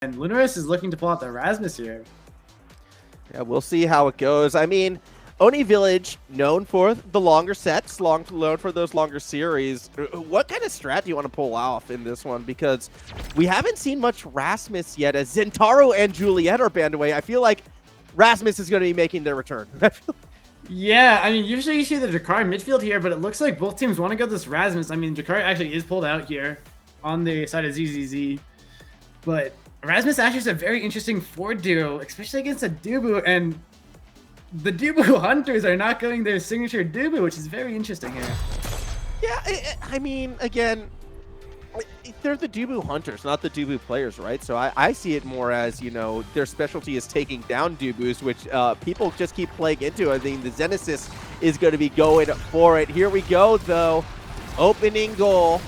And Lunirs is looking to pull out the Rasmus here. Yeah, we'll see how it goes. I mean, Oni Village, known for the longer sets, known for those longer series. What kind of strat do you want to pull off in this one? Because we haven't seen much Rasmus yet, as Zentaro and Juliet are banned away. I feel like Rasmus is going to be making their return. Yeah, I mean, usually you see the Jakar midfield here, but it looks like both teams want to go this Rasmus. I mean, Jakar actually is pulled out here on the side of ZZZ. But Rasmus actually is a very interesting forward duo, especially against a Dubu, and the Dubu Hunters are not going their signature Dubu, which is very interesting here. Yeah, I mean, again, they're the Dubu Hunters, not the Dubu players, right? So I see it more as, you know, their specialty is taking down Dubus, which people just keep playing into. I think the Zenasis is going to be going for it. Here we go, though. Opening goal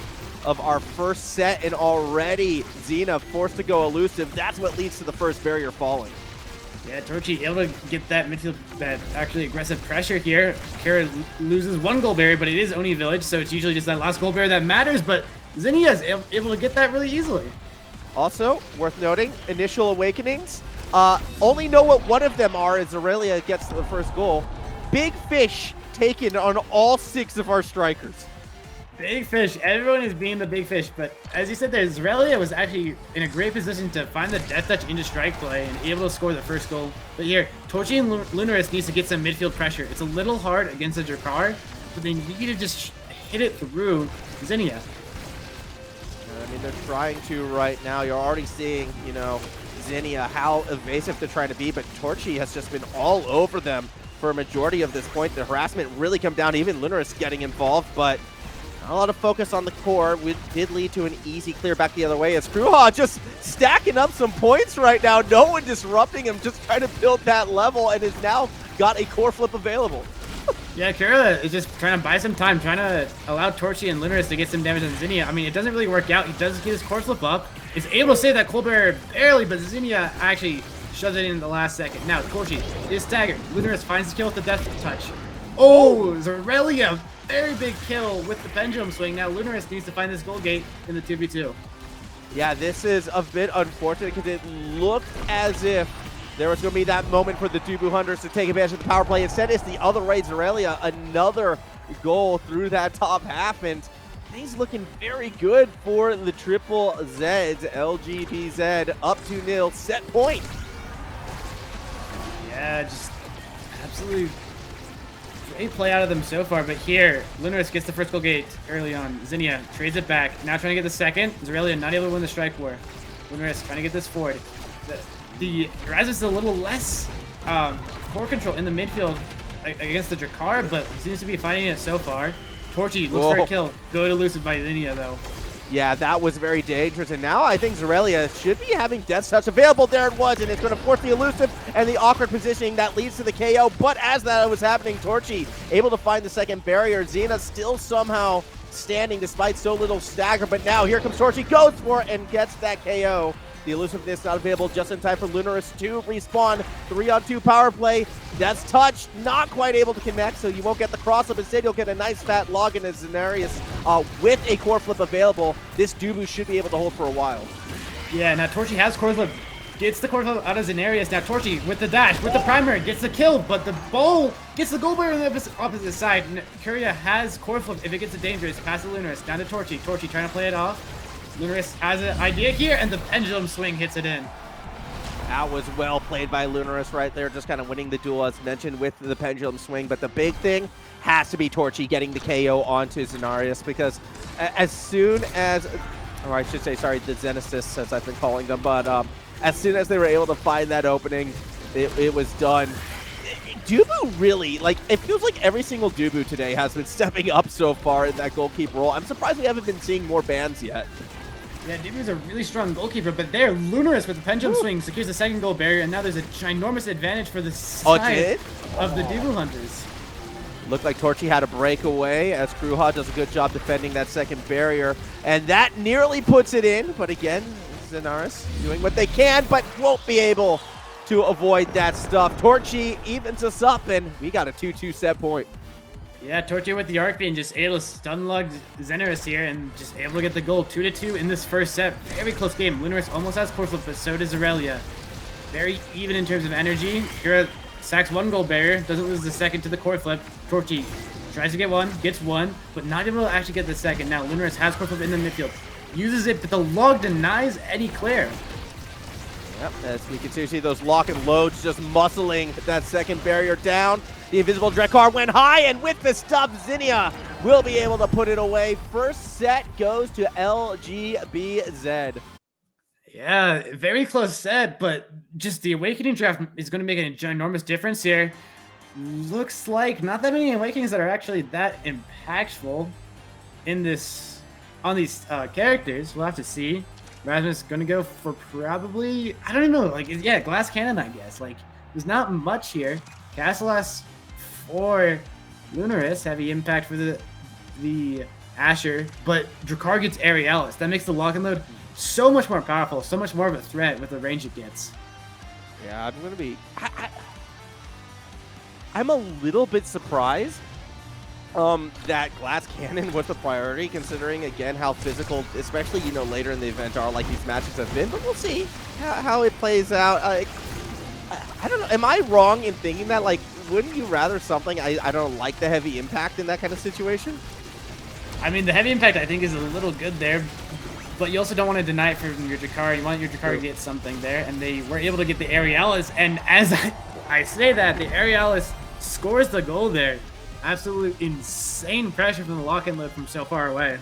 of our first set, and already ZINNIAAA forced to go elusive. That's what leads to the first barrier falling. Yeah, Torrchi able to get that midfield, that actually aggressive pressure here. Kara loses one goal barrier, but it is Oni Village, so it's usually just that last goal barrier that matters, but ZINNIAAA is able to get that really easily. Also, worth noting, initial awakenings. Only know what one of them are as Zralia gets the first goal. Big fish taken on all 6 of our strikers. Big fish. Everyone is being the big fish, but as you said there, Zralia was actually in a great position to find the death touch into strike play and able to score the first goal. But here, Torrchi and Lunirs needs to get some midfield pressure. It's a little hard against the Jakar, but they need to just hit it through ZINNIAAA. I mean, they're trying to right now. You're already seeing, you know, ZINNIAAA, how evasive they're trying to be, but Torrchi has just been all over them for a majority of this point. The harassment really come down, even Lunirs getting involved, but not a lot of focus on the core, which did lead to an easy clear back the other way as Kruha just stacking up some points right now. No one disrupting him, just trying to build that level, and has now got a core flip available. Yeah, Kruha is just trying to buy some time, trying to allow Torrchi and Lunirs to get some damage on ZINNIAAA. I mean, it doesn't really work out. He does get his core flip up. Is able to save that cold barrier barely, but ZINNIAAA actually shoves it in the last second. Now, Torrchi is staggered. Lunirs finds the kill with the death touch. Oh, Zralia, very big kill with the pendulum swing. Now, Lunirs needs to find this goal gate in the 2v2. Yeah, this is a bit unfortunate because it looked as if there was going to be that moment for the Dubu Hunters to take advantage of the power play. Instead, it's the other way. Zralia, another goal through that top half, and he's looking very good for the Triple Zs. LGBZ up 2-0, set point. Yeah, just absolutely great play out of them so far. But here, Lunirs gets the first goal gate early on. ZINNIAAA trades it back. Now trying to get the second. Zralia not able to win the strike war. Lunirs trying to get this forward. The Rasmus is a little less core control in the midfield against the Jakar, but seems to be finding it so far. Torrchi looks for a kill. Good elusive by ZINNIAAA, though. Yeah, that was very dangerous, and now I think Zralia should be having Death Touch available. There it was, and it's going to force the elusive and the awkward positioning that leads to the KO. But as that was happening, Torrchi able to find the second barrier. ZINNIAAA still somehow standing despite so little stagger, but now here comes Torrchi, goes for it, and gets that KO. The elusiveness not available just in time for Lunirs to respawn. 3-on-2 power play. Death Touch not quite able to connect, so you won't get the cross-up. Instead, you'll get a nice fat log-in as Zenasis with a core flip available. This Dubu should be able to hold for a while. Yeah, now Torrchi has core flip. Gets the core flip out of Zenasis. Now Torrchi with the dash, with the primary, gets the kill, but the ball gets the goal barrier on the opposite side. Kruha has core flip if it gets a dangerous. Pass to Lunirs. Down to Torrchi. Torrchi trying to play it off. Lunirs has an idea here, and the pendulum swing hits it in. That was well played by Lunirs right there, just kind of winning the duel as mentioned with the pendulum swing. But the big thing has to be Torrchi getting the KO onto Zenasis, because as soon as, or I should say, sorry, the Zenasis, as I've been calling them, but as soon as they were able to find that opening, it was done. Dubu really, like, it feels like every single Dubu today has been stepping up so far in that goalkeeper role. I'm surprised we haven't been seeing more bans yet. Yeah, Dubu's a really strong goalkeeper, but there, Lunirs with the pendulum swing secures the second goal barrier, and now there's a ginormous advantage for the side of the Dubu Hunters. Looked like Torrchi had a breakaway as Kruha does a good job defending that second barrier, and that nearly puts it in, but again, Zenasis doing what they can, but won't be able to avoid that stuff. Torrchi evens us up, and we got a 2-2 set point. Yeah, Torrchi with the arc beam just able to stun lug Zenasis here and just able to get the goal 2-2 in this first set. Very close game. Lunirs almost has core flip, but so does Zralia. Very even in terms of energy. Kruha sacks 1 goal barrier, doesn't lose the second to the core flip. Torrchi tries to get 1, gets 1, but not able to actually get the second. Now Lunirs has core flip in the midfield. Uses it, but the log denies Eddie Claire. Yep, as we continue to see those lock and loads just muscling that second barrier down. The invisible Drekar went high, and with the stop, ZINNIAAA will be able to put it away. First set goes to LGBZ. Yeah, very close set, but just the Awakening draft is going to make an ginormous difference here. Looks like not that many Awakenings that are actually that impactful in this on these characters. We'll have to see. Rasmus going to go for probably, I don't know, like, yeah, Glass Cannon, I guess. Like, there's not much here. Castellass for Lunirs, heavy impact for the Asher, but Drekar gets Aerialis. That makes the lock and load so much more powerful, so much more of a threat with the range it gets. Yeah, I'm going to be... I'm a little bit surprised that Glass Cannon was the priority, considering, again, how physical, especially, you know, later in the event are like these matches have been, but we'll see how it plays out. I don't know, am I wrong in thinking that, like, wouldn't you rather something, I don't like the heavy impact in that kind of situation? I mean, the heavy impact, I think, is a little good there, but you also don't want to deny it from your Drekar. You want your Drekar to get something there, and they were able to get the Aerialis, and as I say that, the Aerialis scores the goal there. Absolute insane pressure from the lock and load from so far away.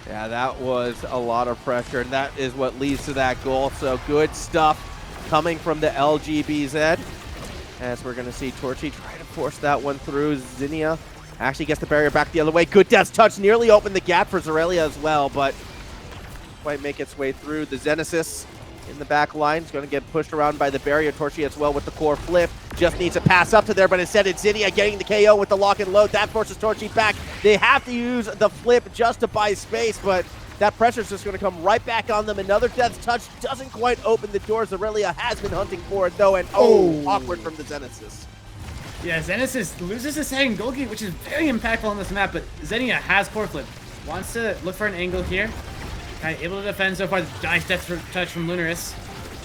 Yeah, that was a lot of pressure, and that is what leads to that goal. So good stuff coming from the LGBZ. As we're going to see Torrchi try to force that one through. ZINNIAAA actually gets the barrier back the other way. Good death touch, nearly opened the gap for Zralia as well, but quite make its way through. The Zenasis in the back line is going to get pushed around by the barrier. Torrchi as well with the core flip. Just needs to pass up to there, but instead it's ZINNIAAA getting the KO with the lock and load. That forces Torrchi back. They have to use the flip just to buy space, but that pressure is just going to come right back on them. Another death touch doesn't quite open the door. Zralia has been hunting for it, though, and awkward from the Zenasis. Yeah, Zenasis loses the second goal gate, which is very impactful on this map, but ZINNIAAA has core flip. Wants to look for an angle here. Kind of able to defend so far. Nice death touch from Lunirs.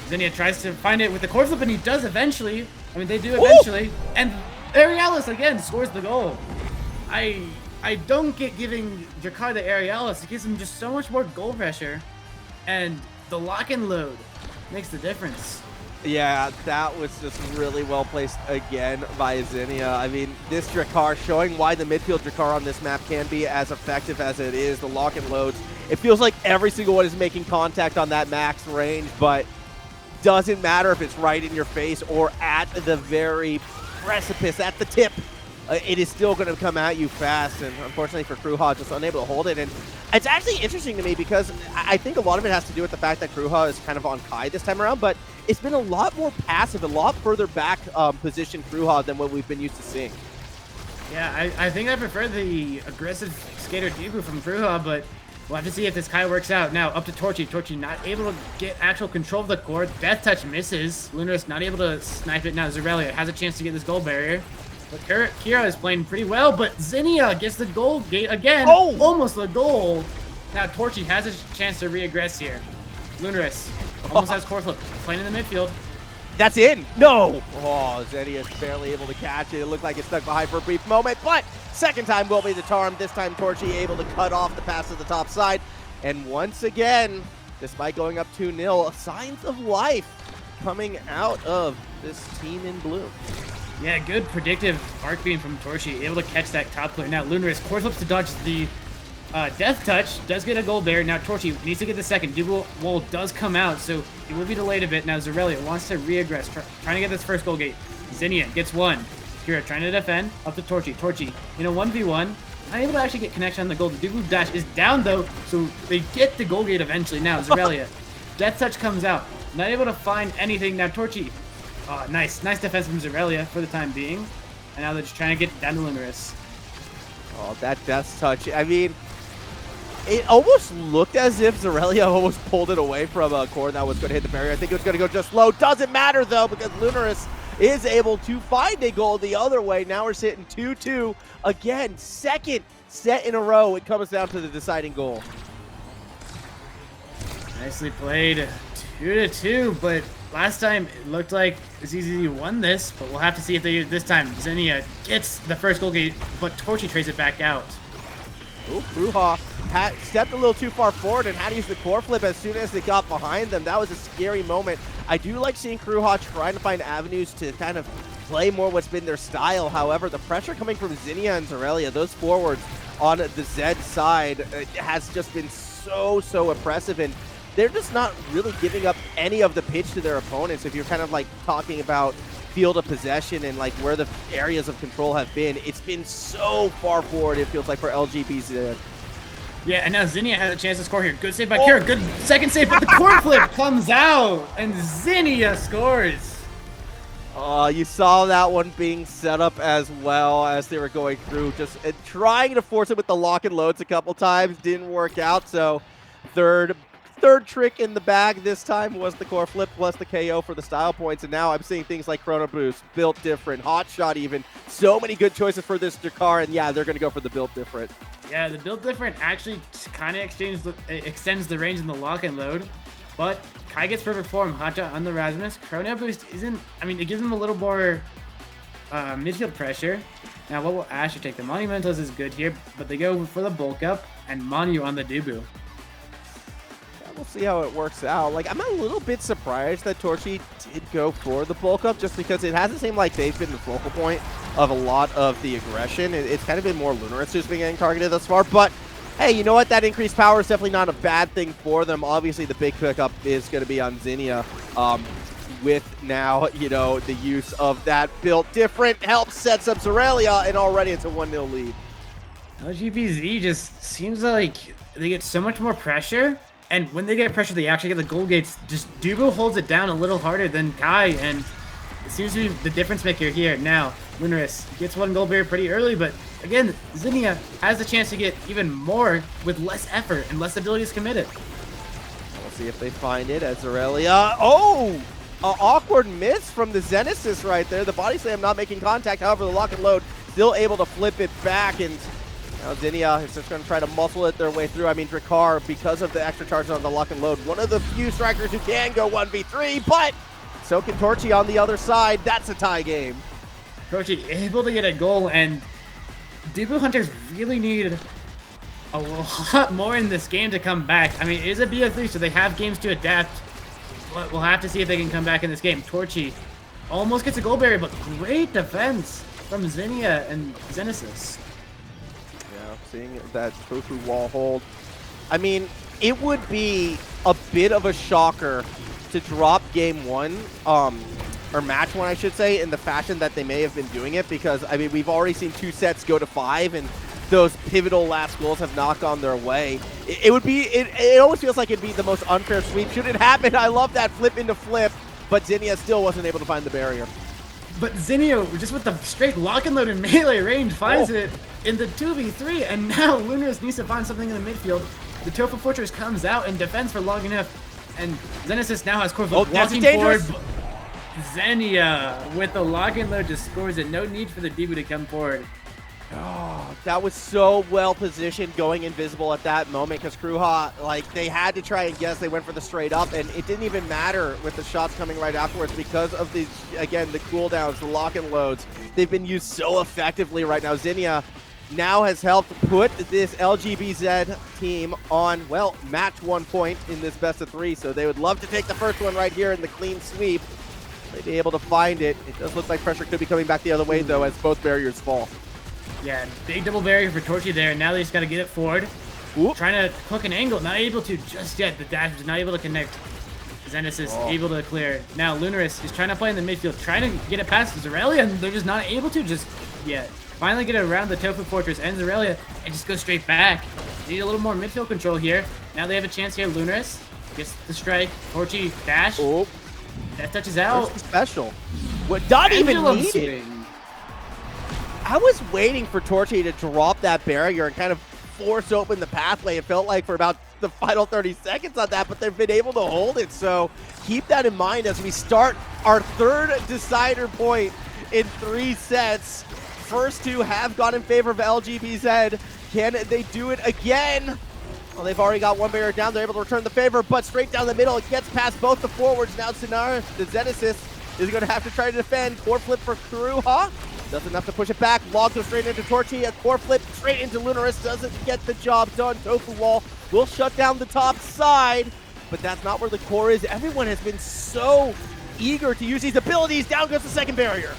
ZINNIAAA tries to find it with the core flip, and he does eventually. I mean, they do eventually. Ooh! And Aerialis, again, scores the goal. I don't get giving Drekar the Aerialis. It gives him just so much more goal pressure. And the lock and load makes the difference. Yeah, that was just really well placed again by ZINNIAAA. I mean, this Drekar showing why the midfield Drekar on this map can be as effective as it is. The lock and loads. It feels like every single one is making contact on that max range, but doesn't matter if it's right in your face or at the very precipice, at the tip. It is still going to come at you fast, and unfortunately for Kruha, just unable to hold it. And it's actually interesting to me because I think a lot of it has to do with the fact that Kruha is kind of on Kai this time around, but it's been a lot more passive, a lot further back position Kruha than what we've been used to seeing. Yeah, I think I prefer the aggressive skater Dubu from Kruha, but we'll have to see if this Kai works out. Now, up to Torrchi. Torrchi not able to get actual control of the core. Death touch misses. Lunirs not able to snipe it. Now, Zralia has a chance to get this goal barrier. But Kira is playing pretty well, but ZINNIAAA gets the goal gate again. Oh! Almost the goal. Now, Torrchi has a chance to re-aggress here. Lunirs almost has core flip. Playing in the midfield. That's in. No. Oh, ZINNIAAA is barely able to catch it. It looked like it stuck behind for a brief moment, but second time will be the charm. This time, Torrchi able to cut off the pass to the top side. And once again, despite going up 2-0, signs of life coming out of this team in blue. Yeah, good predictive arc beam from Torrchi, able to catch that top player. Now, Lunirs core flips to dodge the death touch, does get a goal there. Now, Torrchi needs to get the second. Dubu wall does come out, so it will be delayed a bit. Now, Zralia wants to re-aggress, trying to get this first goal gate. ZINNIAAA gets one. Kira trying to defend, up to Torrchi. Torrchi in a 1v1, not able to actually get connection on the goal. The Dubu dash is down, though, so they get the goal gate eventually. Now, Zralia, death touch comes out, not able to find anything. Now, Torrchi, nice defense from Zralia for the time being. And now they're just trying to get down to Lunirs. Oh, that death touch. I mean, it almost looked as if Zralia almost pulled it away from a core that was going to hit the barrier. I think it was going to go just low. Doesn't matter, though, because Lunirs is able to find a goal the other way. Now we're sitting 2-2. Again, second set in a row. It comes down to the deciding goal. Nicely played. 2-2, but last time it looked like ZZZ won this, but we'll have to see if they do it this time. ZINNIAAA gets the first goal gate, but Torrchi trades it back out. Ooh, Kruha had stepped a little too far forward and had to use the core flip as soon as they got behind them. That was a scary moment. I do like seeing Kruha trying to find avenues to kind of play more what's been their style. However, the pressure coming from ZINNIAAA and Zralia, those forwards on the Z side, has just been so oppressive, and they're just not really giving up any of the pitch to their opponents. If you're kind of like talking about field of possession and like where the areas of control have been, it's been so far forward, it feels like, for LGBZ. Yeah, and now ZINNIAAA has a chance to score here. Good save by Kira. Good second save, but the court flip comes out, and ZINNIAAA scores. You saw that one being set up as well as they were going through, just trying to force it with the lock and loads a couple times. Didn't work out, so third trick in the bag this time was the core flip plus the KO for the style points, and now I'm seeing things like Chrono Boost, Built Different, Hot Shot even. So many good choices for this Dakar, and yeah, they're going to go for the Built Different. Yeah, the Built Different actually kind of extends the range in the lock and load, but Kai gets perfect form. Hot Shot on the Rasmus. Chrono Boost isn't, I mean, it gives him a little more midfield pressure. Now, what will Asher take? The Monumentals is good here, but they go for the bulk up and Manu on the Dubu. We'll see how it works out. Like, I'm a little bit surprised that Torrchi did go for the bulk up, just because it hasn't seemed like they've been the focal point of a lot of the aggression. It's kind of been more Lunirs who's been getting targeted thus far, but hey, you know what? That increased power is definitely not a bad thing for them. Obviously, the big pickup is going to be on ZINNIAAA. With now, you know, the use of that Built Different helps sets up Zralia, and already it's a 1-0 lead. LGBZ just seems like they get so much more pressure. And when they get pressure, they actually get the goal gates. Just Dubu holds it down a little harder than Kai, and it seems to be the difference maker here. Now, Lunirs gets one goal barrier pretty early, but again, ZINNIAAA has the chance to get even more with less effort and less abilities committed. We'll see if they find it as Zralia. Oh! An awkward miss from the Zenasis right there. The body slam not making contact. However, the lock and load still able to flip it back, and now ZINNIAAA is just going to try to muscle it their way through. I mean, Drakkar, because of the extra charges on the lock and load, one of the few strikers who can go 1v3, but so can Torrchi on the other side. That's a tie game. Torrchi able to get a goal, and Dubu Hunters really need a lot more in this game to come back. I mean, it is a BO3, so they have games to adapt, but we'll have to see if they can come back in this game. Torrchi almost gets a goal barrier, but great defense from ZINNIAAA and Zenasis. Seeing that Tofu wall hold. I mean, it would be a bit of a shocker to drop game one, or match one, I should say, in the fashion that they may have been doing it, because, I mean, we've already seen 2 sets go to 5, and those pivotal last goals have not gone their way. It would be, it always feels like it'd be the most unfair sweep. Should it happen, I love that flip into flip, but ZINNIAAA still wasn't able to find the barrier. But ZINNIAAA, just with the straight lock and load in melee range, finds it in the 2v3, and now Lunirs needs to find something in the midfield. The Tofu Fortress comes out and defends for long enough, and Zenasis now has core flip walking forward. ZINNIAAA with the lock and load just scores it. No need for the Dubu to come forward. Oh, that was so well positioned going invisible at that moment, because Kruha, like, they had to try and guess. They went for the straight up, and it didn't even matter with the shots coming right afterwards because of the, again, the cooldowns, the lock and loads. They've been used so effectively right now. ZINNIAAA now has helped put this LGBZ team on, well, match 1 point in this best of 3, so they would love to take the first one right here in the clean sweep. They'd be able to find it. It does look like pressure could be coming back the other way, though, as both barriers fall. Yeah, big double barrier for Torrchi there, and now they just got to get it forward. Oop. Trying to hook an angle, not able to just yet. The dash is not able to connect. Zenasis able to clear. Now Lunirs is trying to play in the midfield, trying to get it past Zralia, and they're just not able to just yet. Finally get it around the Tofu Fortress and Zralia, and just go straight back. Need a little more midfield control here. Now they have a chance here. Lunirs gets the strike. Torrchi dash. Oh. That touches out. Special. What? Not even needed. Swing. I was waiting for Torrchi to drop that barrier and kind of force open the pathway. It felt like for about the final 30 seconds on that, but they've been able to hold it. So keep that in mind as we start our third decider point in 3 sets. First 2 have gone in favor of LGBZ. Can they do it again? Well, they've already got one barrier down. They're able to return the favor, but straight down the middle. It gets past both the forwards. Now Zenasis, the Zenasis, is going to have to try to defend. Core flip for Kruha. Does enough to push it back. Log goes straight into Torrchi. A core flip straight into Lunirs. Doesn't get the job done. Tofu Wall will shut down the top side, but that's not where the core is. Everyone has been so eager to use these abilities. Down goes the second barrier.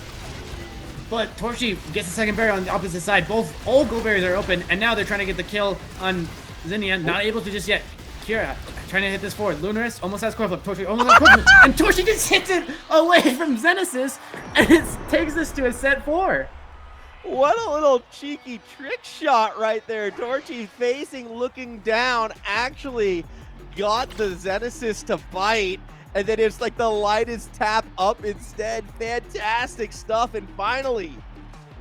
But Torrchi gets the second barrier on the opposite side. All gold barriers are open, and now they're trying to get the kill on ZINNIAAA. Not able to just yet. Kira trying to hit this forward. Lunirs almost has core flip. Torrchi almost has core flip. And Torrchi just hits it away from Zenasis, and it takes us to a set 4. What a little cheeky trick shot right there. Torrchi facing, looking down, actually got the Zenasis to bite. And then it's like the lightest tap up instead. Fantastic stuff. And finally,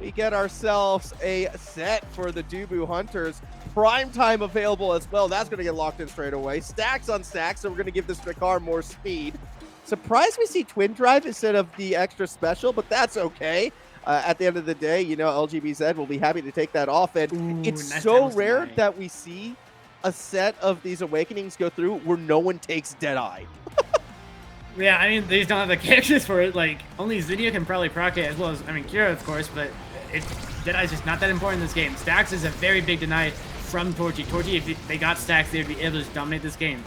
we get ourselves a set for the Dubu Hunters. Prime time available as well. That's going to get locked in straight away. Stacks on stacks, so we're going to give this Drakkar more speed. Surprised we see Twin Drive instead of the extra special, but that's okay. At the end of the day, you know, LGBZ will be happy to take that off. And it's nice so rare that we see a set of these Awakenings go through where no one takes Deadeye. Yeah, I mean, they just don't have the characters for it. Like, only ZINNIAAA can probably proc it, as well as, I mean, Kira, of course, but Deadeye's just not that important in this game. Stacks is a very big deny from Torrchi. Torrchi, if they got stacks, they would be able to just dominate this game.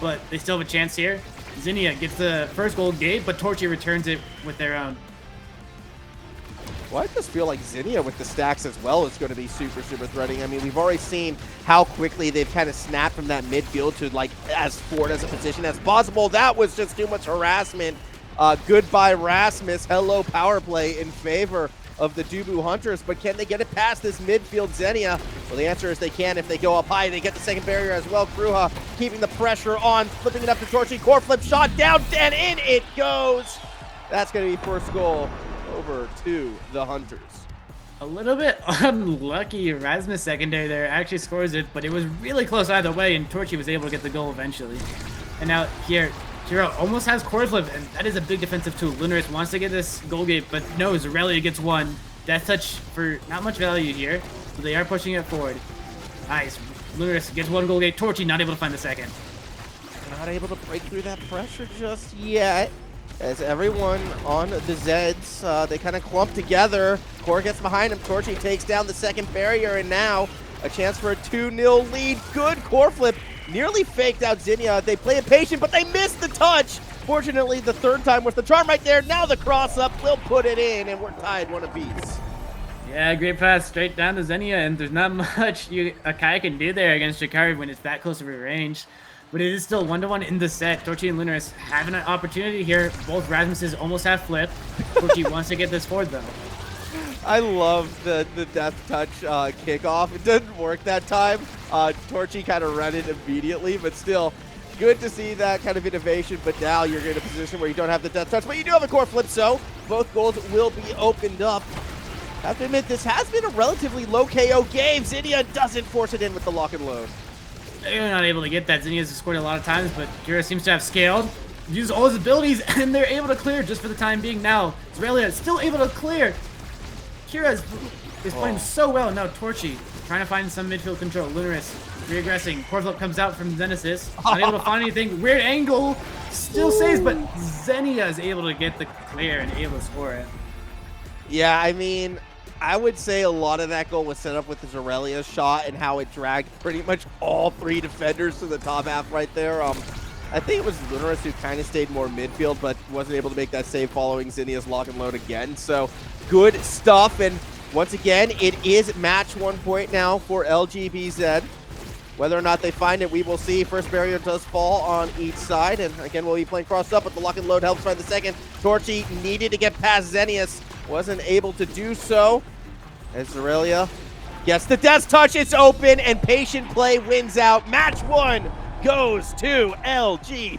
But they still have a chance here. ZINNIAAA gets the first gold gate, but Torrchi returns it with their own. Well, I just feel like ZINNIAAA with the stacks as well is going to be super, super threatening. I mean, we've already seen how quickly they've kind of snapped from that midfield to, like, as forward as a position as possible. That was just too much harassment. Goodbye, Rasmus. Hello, power play in favor of the Dubu Hunters. But can they get it past this midfield ZINNIAAA? Well, the answer is they can if they go up high. They get the second barrier as well. Kruha keeping the pressure on, flipping it up to Torrchi. Core flip shot down, and in it goes. That's going to be first goal over to the Hunters. A little bit unlucky. Rasmus secondary there actually scores it, but it was really close either way, and Torrchi was able to get the goal eventually. And now here, Kira almost has core flip, and that is a big defensive tool. Lunirs wants to get this goal gate, but no, Zralia gets one. Death touch for not much value here, so they are pushing it forward. Nice. Lunirs gets one goal gate. Torrchi not able to find the second. Not able to break through that pressure just yet. As everyone on the Zeds, they kind of clump together. Core gets behind him. Torrchi takes down the second barrier, and now a chance for a 2-0 lead. Good core flip. Nearly faked out ZINNIAAA. They play it patient, but they missed the touch. Fortunately, the third time with the charm right there. Now the cross-up will put it in, and we're tied one apiece. Yeah, great pass straight down to ZINNIAAA, and there's not much Akai can do there against Jakari when it's that close of a range. But it is still 1-1 in the set. Torrchi and Lunirs having an opportunity here. Both Rasmuses almost have flipped. Torrchi wants to get this forward, though. I love the death touch kickoff. It didn't work that time. Torrchi kind of ran it immediately, but still good to see that kind of innovation. But now you're in a position where you don't have the death touch, but you do have a core flip, so both goals will be opened up. I have to admit, this has been a relatively low KO game. ZINNIAAA doesn't force it in with the lock and load. They're not able to get that. ZINNIAAA's scored a lot of times, but Kira seems to have scaled. Used all his abilities, and they're able to clear just for the time being now. Zralia is still able to clear. Kira is playing so well. Now Torrchi trying to find some midfield control. Lunirs regressing. Core flip comes out from Zenasis. Not able to find anything. Weird angle. Still saves, but ZINNIAAA is able to get the clear and able to score it. Yeah, I mean, I would say a lot of that goal was set up with the Zralia shot and how it dragged pretty much all 3 defenders to the top half right there. I think it was Lunirs who kind of stayed more midfield, but wasn't able to make that save following ZINNIAAA's lock and load again. So good stuff. And once again, it is match 1 point now for LGBZ. Whether or not they find it, we will see. First barrier does fall on each side. And again, we'll be playing crossed up, but the lock and load helps find the second. Torrchi needed to get past Zenasis. Wasn't able to do so. As Zralia gets the death touch, it's open, and patient play wins out. Match 1 goes to LGBZZZ.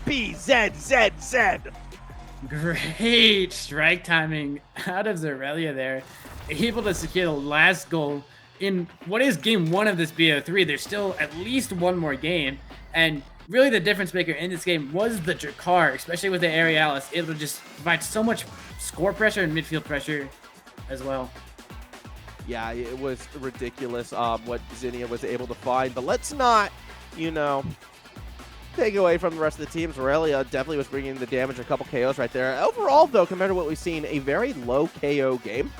Great strike timing out of Zralia there. Able to secure the last goal in what is game 1 of this BO3, there's still at least one more game, and really the difference maker in this game was the Drakkar, especially with the Aerialis, able to just provide so much score pressure and midfield pressure as well. Yeah, it was ridiculous what ZINNIAAA was able to find, but let's not, you know, take away from the rest of the team. Zralia definitely was bringing the damage, a couple KOs right there. Overall, though, compared to what we've seen, a very low KO game.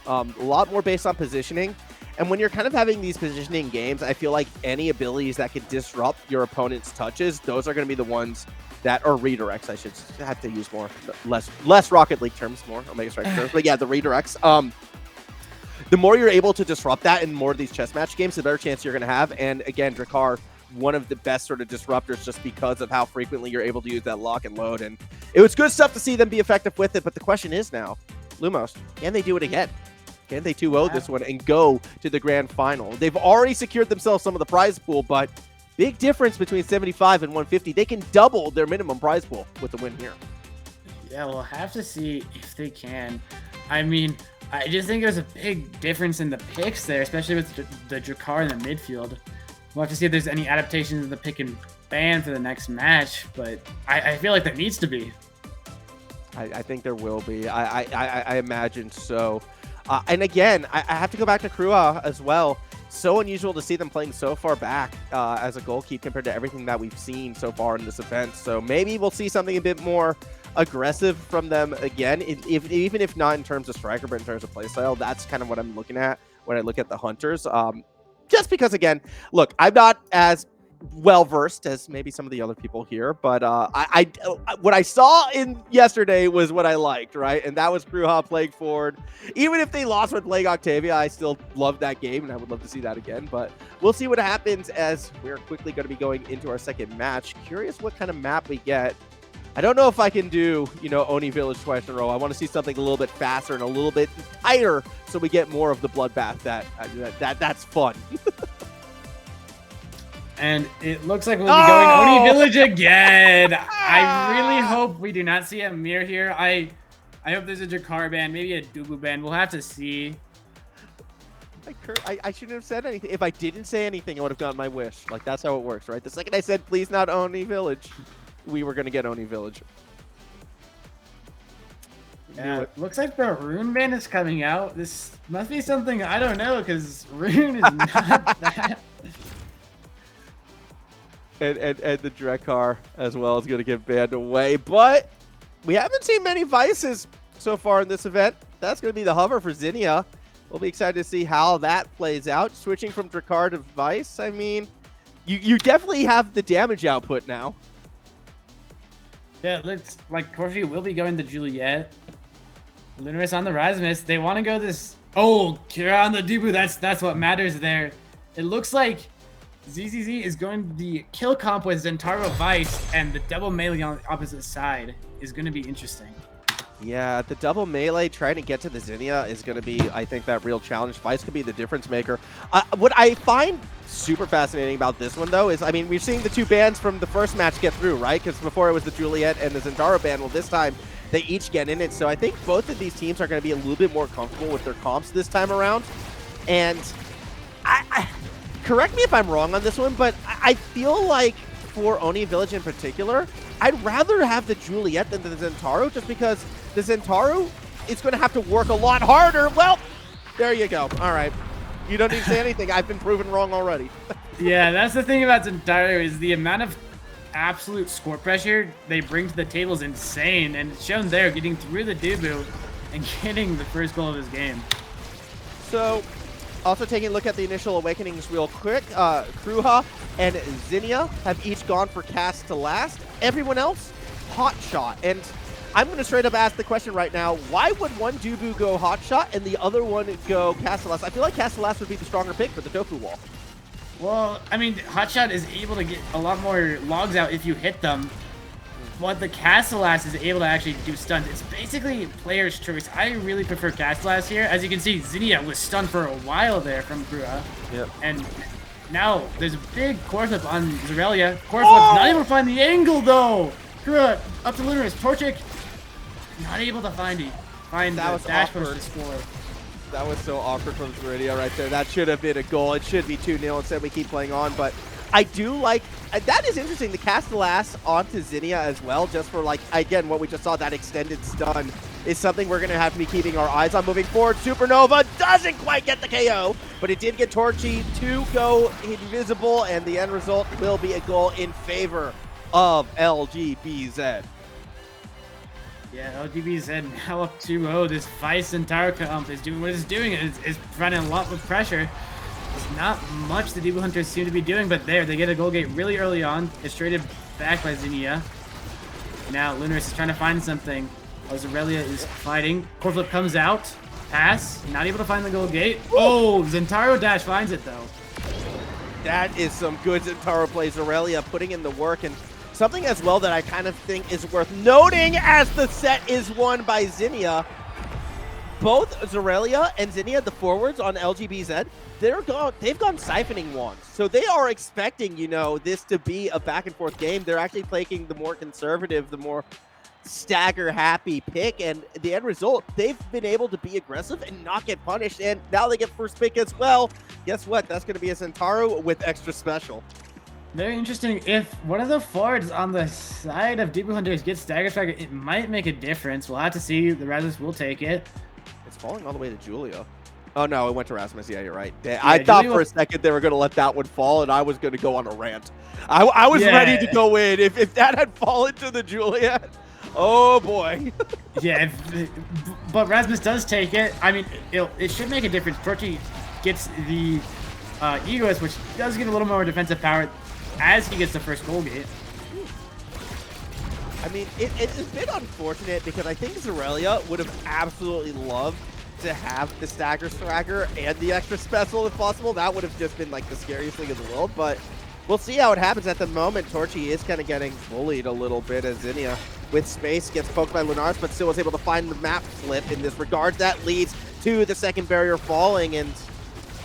A lot more based on positioning. And when you're kind of having these positioning games, I feel like any abilities that can disrupt your opponent's touches, those are going to be the ones that are redirects. I should have to use more, less Rocket League terms, more Omega Strike terms. But yeah, the redirects. The more you're able to disrupt that in more of these chess match games, the better chance you're going to have. And again, Drakkar, one of the best sort of disruptors just because of how frequently you're able to use that lock and load. And it was good stuff to see them be effective with it. But the question is now, Lumos, can they do it again? Can they 2-0 this one and go to the grand final? They've already secured themselves some of the prize pool, but big difference between 75 and 150. They can double their minimum prize pool with the win here. Yeah, we'll have to see if they can. I mean, I just think there's a big difference in the picks there, especially with the Drakkar in the midfield. We'll have to see if there's any adaptations in the pick and ban for the next match, but I feel like there needs to be. I think there will be. I imagine so. And again, I have to go back to Kruha as well. So unusual to see them playing so far back as a goalkeeper compared to everything that we've seen so far in this event. So maybe we'll see something a bit more aggressive from them again, even if not in terms of striker, but in terms of playstyle. That's kind of what I'm looking at when I look at the Hunters. Just because, again, look, I'm not as well-versed as maybe some of the other people here, but what I saw in yesterday was what I liked, right? And that was Kruha playing forward. Even if they lost with playing Octavia, I still love that game, and I would love to see that again. But we'll see what happens as we're quickly going to be going into our second match. Curious what kind of map we get. I don't know if I can do, you know, Oni Village twice in a row. I want to see something a little bit faster and a little bit tighter so we get more of the bloodbath that's fun. And it looks like we'll be going Oni Village again. I really hope we do not see a mirror here. I hope there's a Drakkar ban, maybe a Dubu ban. We'll have to see. I shouldn't have said anything. If I didn't say anything, I would have gotten my wish. Like, that's how it works, right? The second I said, please not Oni Village, we were going to get Oni Village. Yeah, looks like the Rune ban is coming out. This must be something I don't know, because Rune is not that. And the Drakkar as well is going to get banned away. But we haven't seen many Vices so far in this event. That's going to be the hover for ZINNIAAA. We'll be excited to see how that plays out. Switching from Drakkar to Vice, I mean, you definitely have the damage output now. Yeah, it looks like Torrchi will be going to Juliet. Lunirs on the Rasmus. They want to go this... Oh, Kira on the Dubu. That's what matters there. It looks like ZZZ is going to the kill comp with ZENTARO Vice, and the double melee on the opposite side is going to be interesting. Yeah, the double melee trying to get to the ZINNIAAA is going to be, I think, that real challenge. Vice could be the difference maker. What I find super fascinating about this one, though, is, I mean, we're seeing the two bans from the first match get through, right? Because before it was the Juliet and the ZENTARO ban. Well, this time they each get in it. So I think both of these teams are going to be a little bit more comfortable with their comps this time around. And I correct me if I'm wrong on this one, but I feel like for Oni Village in particular, I'd rather have the Juliet than the ZENTARO, just because the ZENTARO is going to have to work a lot harder. Well, there you go. All right. You don't need to say anything. I've been proven wrong already. Yeah, that's the thing about ZENTARO, is the amount of absolute score pressure they bring to the table is insane, and it's shown there, getting through the Dubu and getting the first goal of his game. So, also taking a look at the initial awakenings real quick, Kruha and ZINNIAAA have each gone for cast to last. Everyone else, hot shot. And I'm going to straight up ask the question right now, why would one Dubu go hot shot and the other one go cast to last? I feel like cast to last would be the stronger pick for the tofu wall. Well, I mean, hotshot is able to get a lot more logs out if you hit them. What the Castellas is able to actually do stuns. It's basically player's choice. I really prefer Castellas here. As you can see, ZINNIAAA was stunned for a while there from Kruha. Yep. And now there's a big core flip on Zralia. Core flip, not able to find the angle though. Kruha up to Lunirs. Torrchi not able to find the dash push to score. That was so awkward from Zralia right there. That should have been a goal. It should be 2-0. Instead, we keep playing on. But I do like, that is interesting, the Castellas onto ZINNIAAA as well, just for, like, again, what we just saw, that extended stun, is something we're going to have to be keeping our eyes on moving forward. Supernova doesn't quite get the KO, but it did get Torrchi to go invisible, and the end result will be a goal in favor of LGBZ. Yeah, LGBZ now up 2-0. This Vice entire comp is doing what it's doing. It's providing a lot of pressure. There's not much the Dubu Hunters seem to be doing, but there, they get a goal gate really early on. It's traded back by ZINNIAAA. Now, Lunirs is trying to find something. Zralia is fighting. Corflip comes out. Pass. Not able to find the goal gate. Oh, Zentaro dash finds it, though. That is some good Zentaro play. Zralia putting in the work, and something as well that I kind of think is worth noting as the set is won by ZINNIAAA. Both Zralia and ZINNIAAA, the forwards on LGBZ, they've gone siphoning wands. So they are expecting, you know, this to be a back and forth game. They're actually taking the more conservative, the more stagger happy pick, and the end result, they've been able to be aggressive and not get punished, and now they get first pick as well. Guess what? That's going to be a Zentaro with extra special. Very interesting. If one of the forwards on the side of Dubu Hunters gets stagger strike, it might make a difference. We'll have to see. The Rasmus will take it. It's falling all the way to Julia. Oh no, it went to Rasmus. Yeah, you're right. Yeah, I thought for a second they were going to let that one fall, and I was going to go on a rant. I was ready to go in. If that had fallen to the Julia, oh boy. Yeah, but Rasmus does take it. I mean, it should make a difference. Torrchi gets the Egoist, which does get a little more defensive power as he gets the first goal gate. I mean, it's been unfortunate because I think Zralia would have absolutely loved to have the stagger swagger and the extra special if possible. That would have just been like the scariest thing in the world, but we'll see how it happens. At the moment, Torrchi is kind of getting bullied a little bit as ZINNIAAA with space gets poked by Lunirs, but still was able to find the map flip in this regard. That leads to the second barrier falling, and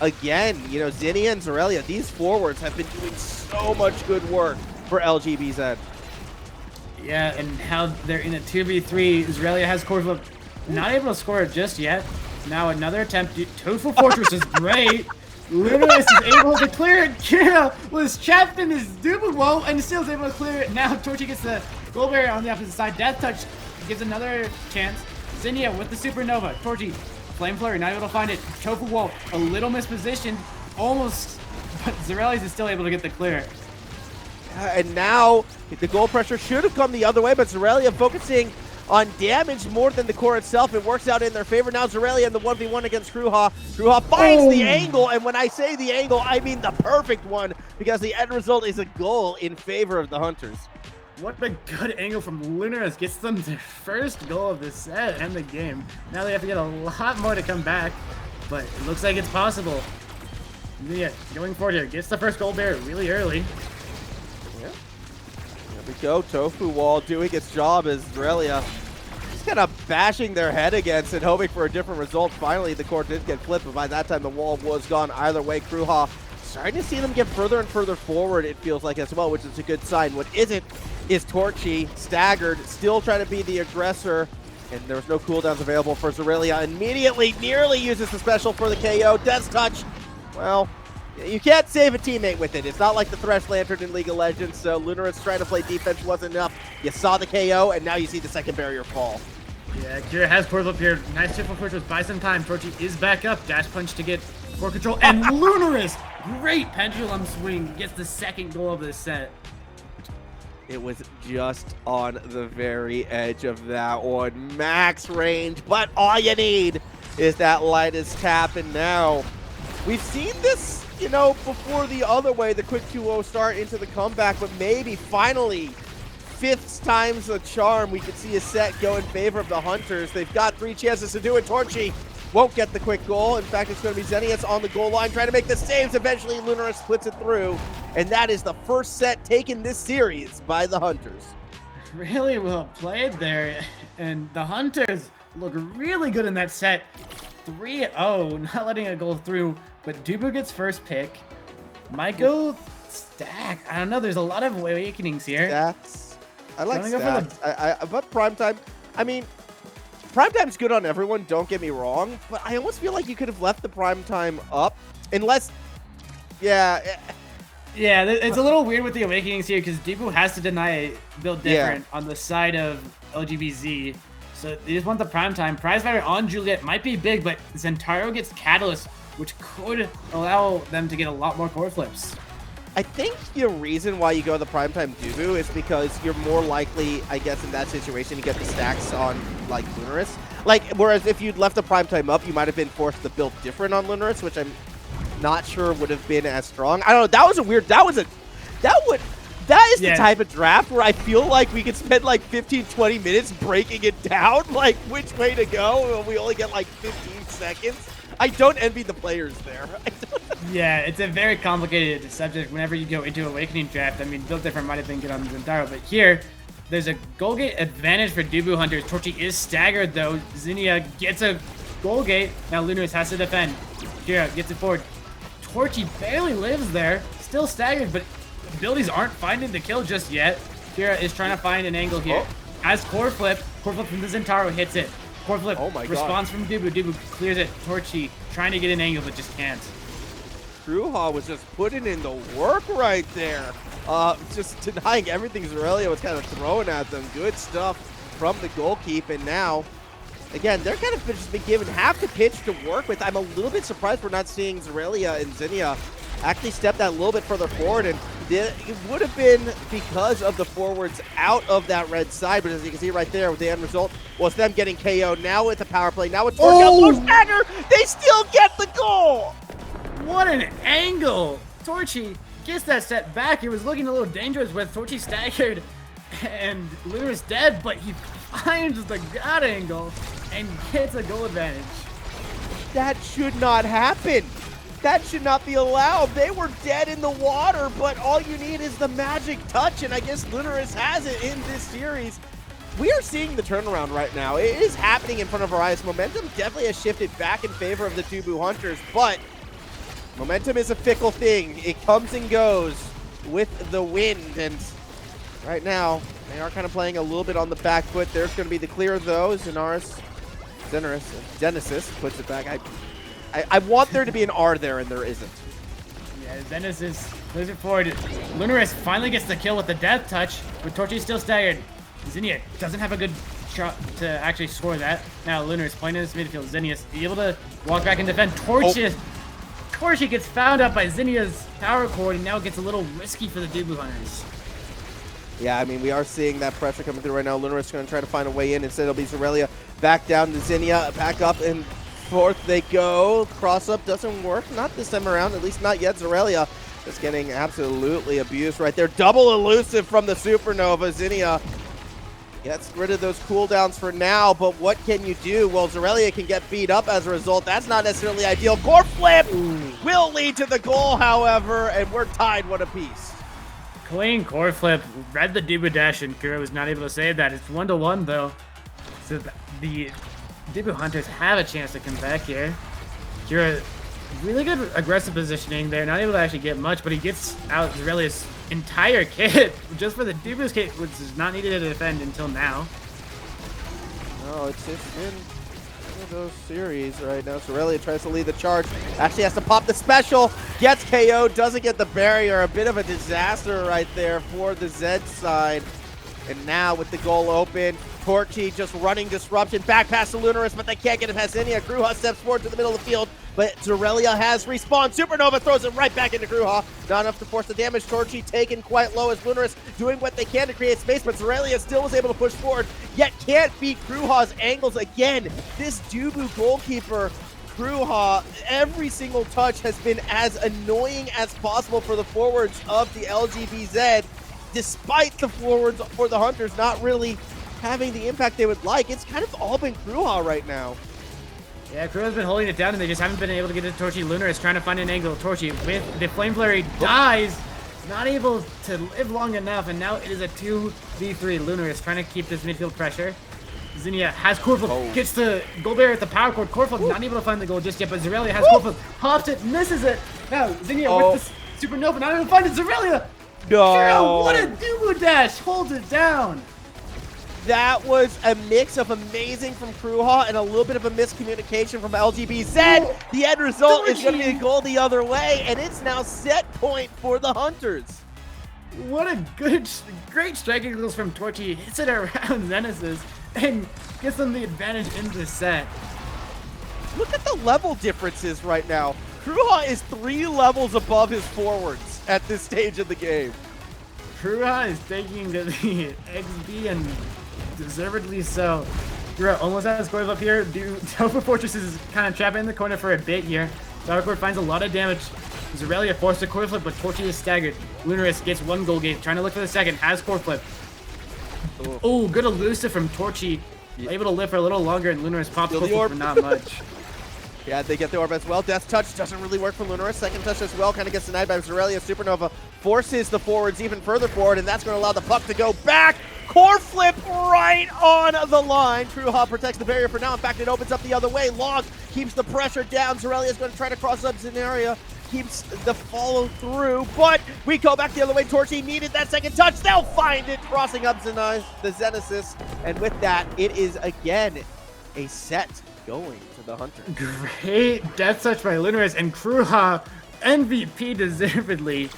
again, you know, ZINNIAAA and Zralia, these forwards have been doing so much good work for LGBZ. Yeah, and how they're in a 2v3. Zralia has Corflip not able to score it just yet. Now another attempt. Tofu Fortress is great. Lunirs is able to clear it. Kira was trapped in his Dubu wall and still is able to clear it. Now Torrchi gets the goal barrier on the opposite side. Death Touch gives another chance. ZINNIAAA with the Supernova. Torrchi, Flame Flurry, not able to find it. Tofu wall, a little mispositioned. Almost, but Zralia is still able to get the clear. And now the goal pressure should have come the other way, but Zralia focusing on damage more than the core itself. It works out in their favor. Now Zralia in the 1v1 against Kruha. Kruha finds the angle, and when I say the angle, I mean the perfect one, because the end result is a goal in favor of the Hunters. What a good angle from Lunirs. Gets them their first goal of the set and the game. Now they have to get a lot more to come back, but it looks like it's possible. Yeah, going forward here. Gets the first goal there really early. Yeah. There we go. Tofu Wall doing its job as Zralia just kind of bashing their head against and hoping for a different result. Finally, the core did get flipped, but by that time the wall was gone either way. Kruha starting to see them get further and further forward, it feels like, as well, which is a good sign. What isn't is Torrchi, staggered, still trying to be the aggressor, and there was no cooldowns available for Zralia. Immediately, nearly uses the special for the KO. Death Touch, well, you can't save a teammate with it. It's not like the Thresh Lantern in League of Legends, so Lunirs trying to play defense wasn't enough. You saw the KO, and now you see the second barrier fall. Yeah, Kira has Corflip here. Nice triple push buy some time. Torrchi is back up. Dash punch to get core control, and Lunirs, great pendulum swing, gets the second goal of this set. It was just on the very edge of that one. Max range, but all you need is that lightest tap, and now we've seen this, you know, before the other way, the quick 2-0 start into the comeback, but maybe finally, fifth time's the charm, we could see a set go in favor of the Hunters. They've got 3 chances to do it. Torrchi won't get the quick goal. In fact, it's going to be ZINNIAAA on the goal line trying to make the saves. Eventually, Lunirs splits it through, and that is the first set taken this series by the Hunters. Really well played there, and the Hunters look really good in that set. 3-0, not letting a goal through, but Dubu gets first pick. Might go stack. I don't know, there's a lot of awakenings here. Stacks. I like stacks. But primetime, I mean, prime time's good on everyone, don't get me wrong, but I almost feel like you could have left the prime time up, unless, yeah. Yeah, it's a little weird with the Awakenings here because Dubu has to deny build different on the side of LGBZ. So they just want the prime time. Prize value on Juliet might be big, but Zentaro gets Catalyst, which could allow them to get a lot more core flips. I think the reason why you go the primetime Dubu is because you're more likely, I guess, in that situation to get the stacks on, like, Lunirs. Like, whereas if you'd left the primetime up, you might have been forced to build different on Lunirs, which I'm not sure would have been as strong. I don't know. That was a weird. That is the type of draft where I feel like we could spend like 15, 20 minutes breaking it down, like which way to go. We only get like 15 seconds. I don't envy the players there. Yeah, it's a very complicated subject whenever you go into Awakening draft. I mean, build different might have been good on Zentaro, but here, there's a goal gate advantage for Dubu Hunters. Torrchi is staggered though. ZINNIAAA gets a goal gate. Now Lunirs has to defend. Kira gets it forward. Torrchi barely lives there. Still staggered, but abilities aren't finding the kill just yet. Kira is trying to find an angle here. Has core flip from the Zentaro hits it. Core flip, response from Dubu. Dubu clears it. Torrchi trying to get an angle, but just can't. Kruha was just putting in the work right there. Just denying everything Zralia was kind of throwing at them. Good stuff from the goalkeeper. And now, again, they're kind of just been given half the pitch to work with. I'm a little bit surprised we're not seeing Zralia and ZINNIAAA actually step that a little bit further forward. And it would have been because of the forwards out of that red side. But as you can see right there, with the end result was them getting KO'd. Now with the power play. Now with Torrchi. Stagger, they still get the goal. What an angle! Torrchi gets that step back. It was looking a little dangerous with Torrchi staggered and Lunirs dead, but he finds the god angle and gets a goal advantage. That should not happen. That should not be allowed. They were dead in the water, but all you need is the magic touch, and I guess Lunirs has it in this series. We are seeing the turnaround right now. It is happening in front of our eyes. Momentum definitely has shifted back in favor of the Dubu Hunters, but momentum is a fickle thing. It comes and goes with the wind, and right now, they are kind of playing a little bit on the back foot. There's going to be the clear, though. Zenasis puts it back. I want there to be an R there, and there isn't. Yeah, Zenasis plays it forward. Lunirs finally gets the kill with the death touch, with Torrchi still staggered. ZINNIAAA doesn't have a good shot to actually score that. Now Lunirs playing in this midfield. ZINNIAAA able to walk back and defend. Torrchi gets found up by ZINNIAAA's power cord, and now it gets a little risky for the Dubu Hunters. Yeah, I mean, we are seeing that pressure coming through right now. Lunirs going to try to find a way in. Instead, it'll be Zralia back down to ZINNIAAA. Back up and forth they go. Cross up doesn't work. Not this time around, at least not yet. Zralia is getting absolutely abused right there. Double elusive from the Supernova. ZINNIAAA gets rid of those cooldowns for now, but what can you do? Well, Zralia can get beat up as a result. That's not necessarily ideal. Core flip will lead to the goal, however, and we're tied one apiece. Clean core flip, read the Dubu dash, and Kruha was not able to save that. It's 1-1 though, so the Dubu Hunters have a chance to come back here. Kruha, really good aggressive positioning there, not able to actually get much, but he gets out Zralia's entire kit just for the Dubu's kit, which is not needed to defend until now. No, it's been one of those series right now. Zralia tries to lead the charge. Actually has to pop the special. Gets KO. Doesn't get the barrier. A bit of a disaster right there for the Z side. And now with the goal open, Torrchi just running disruption. Back past the Lunirs, but they can't get it past ZINNIAAA. Kruha steps forward to the middle of the field, but Zralia has respawned. Supernova throws it right back into Kruha. Not enough to force the damage. Torrchi taken quite low as Lunirs doing what they can to create space, but Zralia still was able to push forward, yet can't beat Kruha's angles again. This Dubu goalkeeper, Kruha, every single touch has been as annoying as possible for the forwards of the LGBZ, despite the forwards for the Hunters not really having the impact they would like. It's kind of all been Kruha right now. Yeah, Kruha's been holding it down, and they just haven't been able to get it to Torrchi. Lunirs trying to find an angle. Torrchi with the Flame Flurry dies, not able to live long enough, and now it is a 2v3. Lunirs trying to keep this midfield pressure. ZINNIAAA has core flip, gets the goal barrier at the power cord. Core flip not able to find the goal just yet, but Zralia has core flip, pops it, misses it. Now ZINNIAAA with the Supernova, not able to find it. Zralia! No! Kira, what a Dubu dash! Holds it down! that was a mix of amazing from Kruha and a little bit of a miscommunication from LGBZ. The end result is going to be a goal the other way, and it's now set point for the Hunters. What a great striking goals from Torrchi. Hits it around Zenasis and gets them the advantage in this set. Look at the level differences right now. Kruha is 3 levels above his forwards at this stage of the game. Kruha is taking the XB and deservedly so. Kruha almost has scores up here. Dubu Fortress is kind of trapping in the corner for a bit here. Darkwood finds a lot of damage. Zralia forced a core flip, but Torrchi is staggered. Lunirs gets 1 goal gate, trying to look for the second, has core flip. Oh, good elusive from Torrchi. Yeah. Able to live for a little longer, and Lunirs pops core flip, but not much. Yeah, they get the orb as well. Death Touch doesn't really work for Lunirs. Second touch as well, kind of gets denied by Zralia. Supernova forces the forwards even further forward, and that's going to allow the puck to go back. Core flip right on the line. Kruha protects the barrier for now. In fact, it opens up the other way. Log keeps the pressure down. Zralia is going to try to cross up ZINNIAAA. Keeps the follow through, but we go back the other way. Torrchi needed that second touch. They'll find it, crossing up the Zenasis. And with that, it is again a set going to the Hunter. Great death touch by Lunirs, and Kruha, MVP deservedly.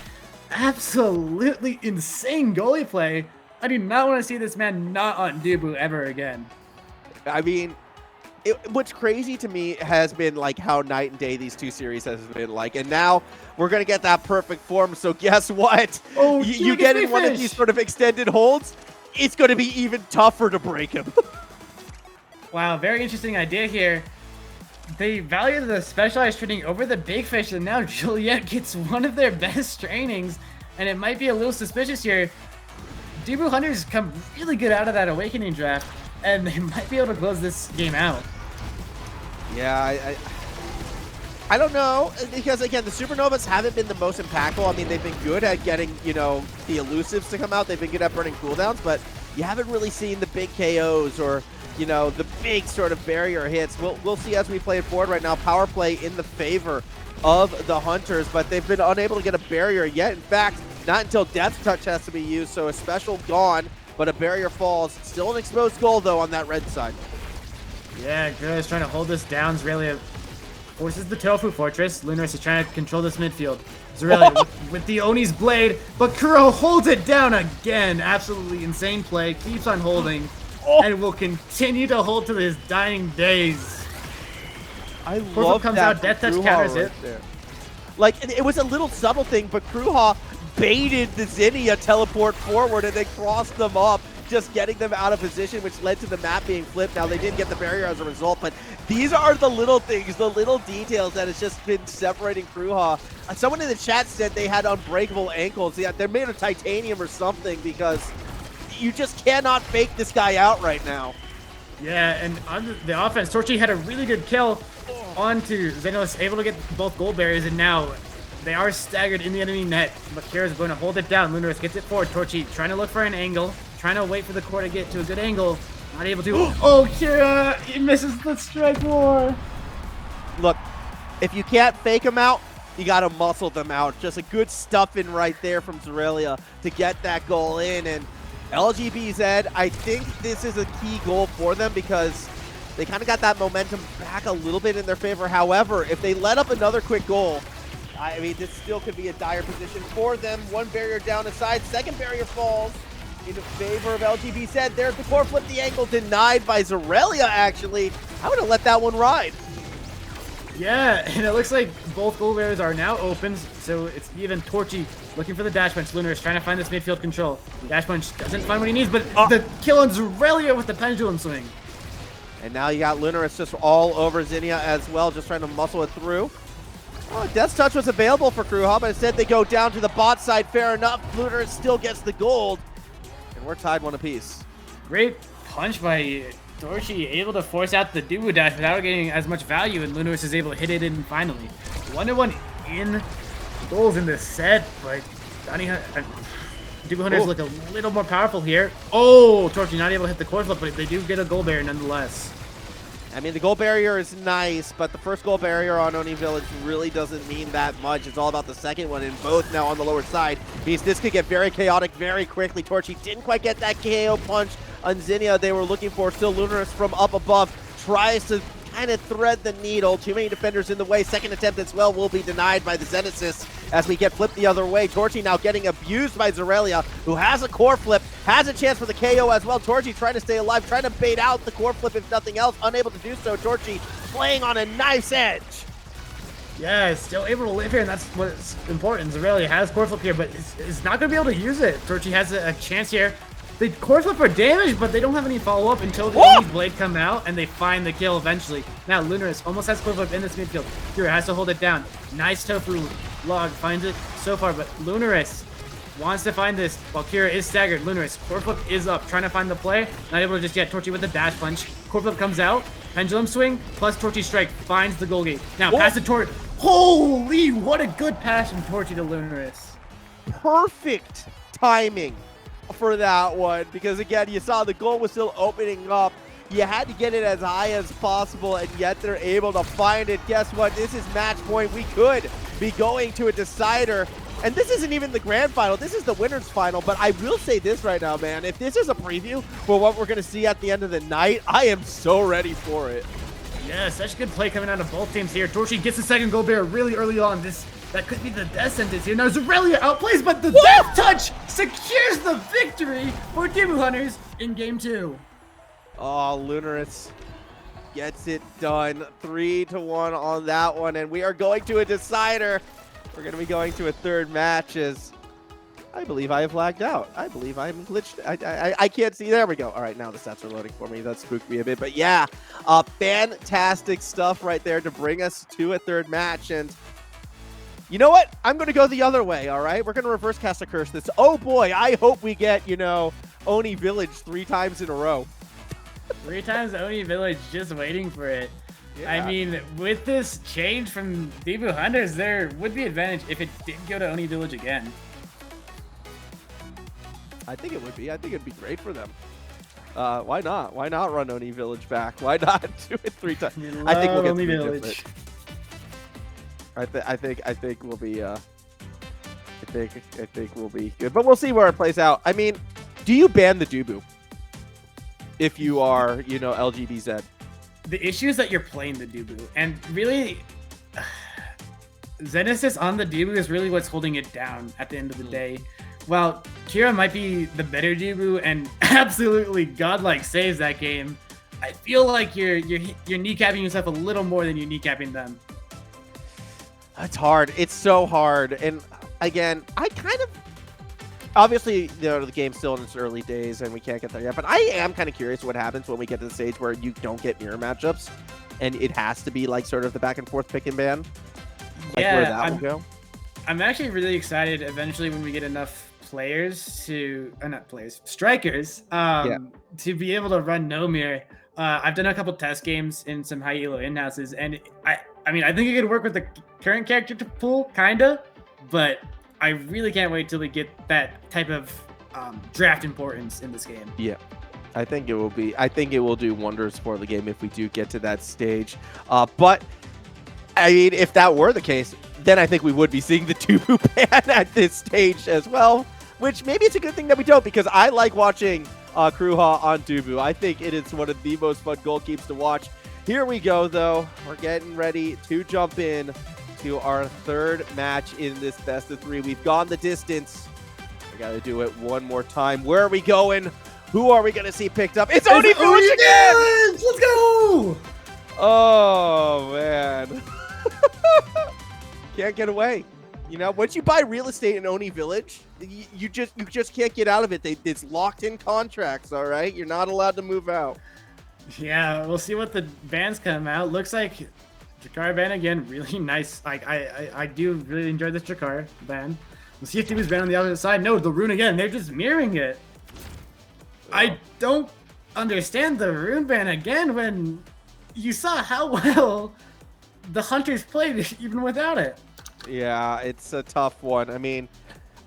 Absolutely insane goalie play. I do not want to see this man not on Dubu ever again. I mean, what's crazy to me has been like how night and day these two series has been like, and now we're gonna get that perfect form. So guess what? Oh, you get in one of these sort of extended holds, it's gonna be even tougher to break him. Wow, very interesting idea here. They value the specialized training over the big fish, and now Juliet gets one of their best trainings, and it might be a little suspicious here. Dubu Hunters come really good out of that Awakening draft, and they might be able to close this game out. Yeah, I don't know, because again, the Supernovas haven't been the most impactful. I mean, they've been good at getting, you know, the elusives to come out. They've been good at burning cooldowns, but you haven't really seen the big KOs or, you know, the big sort of barrier hits. We'll see as we play it forward right now. Power play in the favor of the Hunters, but they've been unable to get a barrier yet. In fact, not until Death Touch has to be used, so a special gone, but a barrier falls. Still an exposed goal, though, on that red side. Yeah, Kruha is trying to hold this down. Zralia forces the Tofu Fortress. Lunirs is trying to control this midfield. Zralia with the Oni's blade, but Kruha holds it down again. Absolutely insane play. Keeps on holding, and will continue to hold to his dying days. I love comes that out, Death Touch counters right it. There. Like, it was a little subtle thing, but Kruha baited the ZINNIAAA teleport forward and then crossed them up, just getting them out of position, which led to the map being flipped. Now, they didn't get the barrier as a result, but these are the little things, the little details that has just been separating Kruha. Someone in the chat said they had unbreakable ankles. Yeah, they're made of titanium or something, because you just cannot fake this guy out right now. Yeah, and on the offense, Torrchi had a really good kill onto Zenasis, able to get both gold barriers, and now they are staggered in the enemy net, but Kira's going to hold it down. Lunirs gets it forward. Torrchi trying to look for an angle, trying to wait for the core to get to a good angle. Not able to. Oh, Kira! He misses the strike war. Look, if you can't fake them out, you got to muscle them out. Just a good stuffing right there from Zralia to get that goal in. And LGBZ, I think this is a key goal for them because they kind of got that momentum back a little bit in their favor. However, if they let up another quick goal, I mean, this still could be a dire position for them. One barrier down aside, second barrier falls into favor of LGBZ. There's the core flip, the angle denied by Zralia, actually. I would have let that one ride. Yeah, and it looks like both goal barriers are now open, so it's even. Torrchi looking for the dash punch. Lunirs trying to find this midfield control. Dash punch doesn't find what he needs, but the kill on Zralia with the pendulum swing. And now you got Lunirs just all over ZINNIAAA as well, just trying to muscle it through. Oh, Death Touch was available for Kruha, but instead they go down to the bot side. Fair enough. Lunirs still gets the gold. And we're tied one apiece. Great punch by Torrchi, able to force out the Dubu dash without getting as much value, and Lunirs is able to hit it in finally. 1-1 in goals in this set, but Dubu Hunters look a little more powerful here. Oh, Torrchi not able to hit the core flip, but they do get a goal barrier nonetheless. I mean, the goal barrier is nice, but the first goal barrier on Oni Village really doesn't mean that much. It's all about the second one, and both now on the lower side. This could get very chaotic very quickly. Torrchi didn't quite get that KO punch on ZINNIAAA they were looking for. Still, Lunirs from up above tries to kind of thread the needle. Too many defenders in the way. Second attempt as well will be denied by the Zenasis as we get flipped the other way. Torrchi now getting abused by Zralia, who has a core flip, has a chance for the KO as well. Torrchi trying to stay alive, trying to bait out the core flip if nothing else. Unable to do so. Torrchi playing on a knife's edge. Yeah, still able to live here, and that's what's important. Zralia has core flip here, but it's not going to be able to use it. Torrchi has a chance here. They core flip for damage, but they don't have any follow-up until the Oni's blade come out, and they find the kill eventually. Now, Lunirs almost has core flip in this midfield. Kruha has to hold it down. Nice tofu log, finds it so far, but Lunirs wants to find this while Kira is staggered. Lunirs, core flip is up, trying to find the play. Not able to just get Torrchi with the dash punch. Core flip comes out. Pendulum swing plus Torrchi strike finds the goal gate. Now, pass to Torrchi. Holy, what a good pass from Torrchi to Lunirs. Perfect timing for that one, because again, you saw the goal was still opening up. You had to get it as high as possible, and yet they're able to find it. Guess what? This is match point. We could be going to a decider. And this isn't even the grand final. This is the winner's final. But I will say this right now, man. If this is a preview for what we're going to see at the end of the night, I am so ready for it. Yeah, such good play coming out of both teams here. Torrchi gets the second goal barrier really early on. That could be the death sentence here. Now Zralia outplays, but the death touch secures the victory for Dubu Hunters in game 2. Oh, Lunirs gets it done. 3-1 on that one, and we are going to a decider. We're going to be going to a third match as I believe I have lagged out. I believe I'm glitched. I can't see. There we go. All right, now the stats are loading for me. That spooked me a bit. But yeah, fantastic stuff right there to bring us to a third match. And you know what? I'm going to go the other way, all right? We're going to reverse cast a curse this. Oh, boy. I hope we get, Oni Village 3 times in a row. 3 times Oni Village, just waiting for it. Yeah. I mean, with this change from Dubu Hunters, there would be advantage if it did go to Oni Village again. I think it would be. I think it'd be great for them. Why not? Why not run Oni Village back? Why not do it 3 times? I think we'll get Oni Village. I think we'll be. I think we'll be good, but we'll see where it plays out. I mean, do you ban the Dubu if you are, LGBZ? The issue is that you're playing the Dubu, and really, Zenasis on the Dubu is really what's holding it down at the end of the day. While Kira might be the better Dubu and absolutely godlike saves that game, I feel like you're kneecapping yourself a little more than you're kneecapping them. It's hard. It's so hard. And again, I kind of obviously, the game's still in its early days and we can't get there yet, but I am kind of curious what happens when we get to the stage where you don't get mirror matchups and it has to be like sort of the back and forth pick and ban. Like yeah, where that will go. I'm actually really excited eventually when we get enough players to, not players, strikers, to be able to run no mirror. I've done a couple test games in some high elo in-houses, and I mean, I think it could work with the current character pool, kinda, but I really can't wait till we get that type of draft importance in this game. Yeah, I think it will be. I think it will do wonders for the game if we do get to that stage. But I mean, if that were the case, then I think we would be seeing the Dubu ban at this stage as well. Which maybe it's a good thing that we don't, because I like watching Kruha on Dubu. I think it is one of the most fun goalkeepers to watch. Here we go, though. We're getting ready to jump in to our third match in this best of 3. We've gone the distance. We got to do it one more time. Where are we going? Who are we going to see picked up? It's Oni Village again! Let's go! Oh, man. Can't get away. Once you buy real estate in Oni Village, you just can't get out of it. It's locked in contracts, all right? You're not allowed to move out. Yeah, we'll see what the bans come out. Looks like Jakar ban again, really nice. I do really enjoy this Jakar ban. We'll see if Dubu's ban on the other side. No, the rune again. They're just mirroring it. Oh. I don't understand the rune ban again when you saw how well the Hunters played even without it. Yeah, it's a tough one. I mean,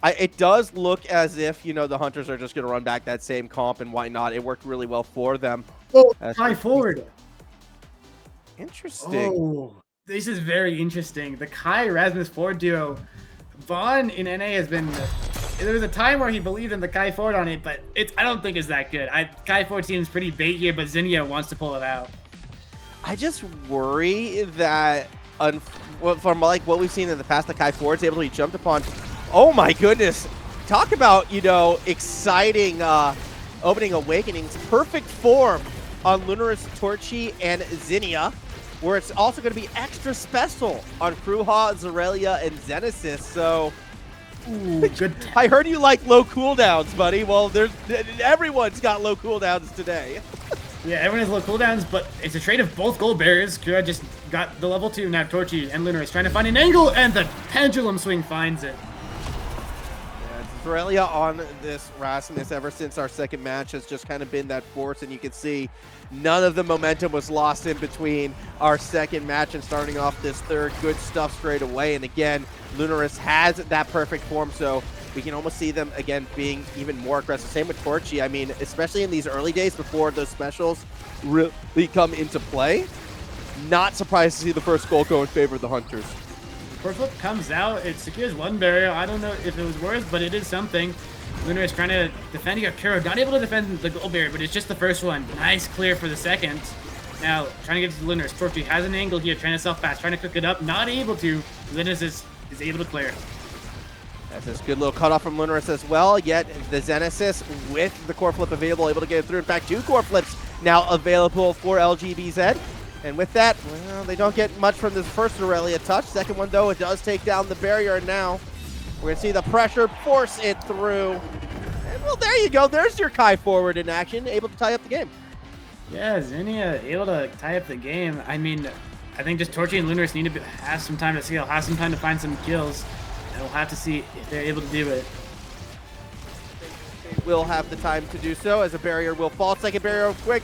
it does look as if, the Hunters are just going to run back that same comp, and why not? It worked really well for them. Oh, high forward. Interesting. Oh, this is very interesting. The Kai Rasmus 4 duo. Vaughn in NA has been. There was a time where he believed in the Kai Ford on it, but I don't think it's that good. Kai Ford seems pretty bait here, but ZINNIAAA wants to pull it out. I just worry that from like what we've seen in the past, the Kai Ford's able to be jumped upon. Oh my goodness. Talk about, exciting opening awakenings. Perfect form on Lunirs, Torrchi, and ZINNIAAA, where it's also going to be extra special on Kruha, Zralia, and Zenasis. So, ooh, good. I heard you like low cooldowns, buddy. Well, everyone's got low cooldowns today. Yeah, everyone has low cooldowns, but it's a trade of both gold barriers. Kruha just got the level 2, now Torrchi and Lunirs trying to find an angle, and the pendulum swing finds it. Zralia on this Rasmus ever since our second match has just kind of been that force, and you can see none of the momentum was lost in between our second match and starting off this third. Good stuff straight away, and again, Lunirs has that perfect form, so we can almost see them again being even more aggressive. Same with Torrchi. I mean, especially in these early days before those specials really come into play. Not surprised to see the first goal go in favor of the Hunters. Core flip comes out, it secures one barrier. I don't know if it was worse, but it is something. Lunirs is trying to defend. You got Kruha, not able to defend the gold barrier, but it's just the first one. Nice clear for the second. Now, trying to get to Lunirs. Torrchi has an angle here, trying to self-pass, trying to cook it up, not able to. Zenasis is able to clear. That's this good little cutoff from Lunirs as well, yet the Zenasis with the core flip available, able to get it through. In fact, 2 core flips now available for LGBZ. And with that, well, they don't get much from this first Zralia touch. Second one, though, it does take down the barrier, and now we're going to see the pressure force it through. And, well, there you go. There's your Kai forward in action, able to tie up the game. Yeah, ZINNIAAA able to tie up the game. I mean, I think just Torrchi and Lunirs need to have some time to scale, have some time to find some kills. And we'll have to see if they're able to do it. They will have the time to do so, as a barrier will fall. Second barrier quick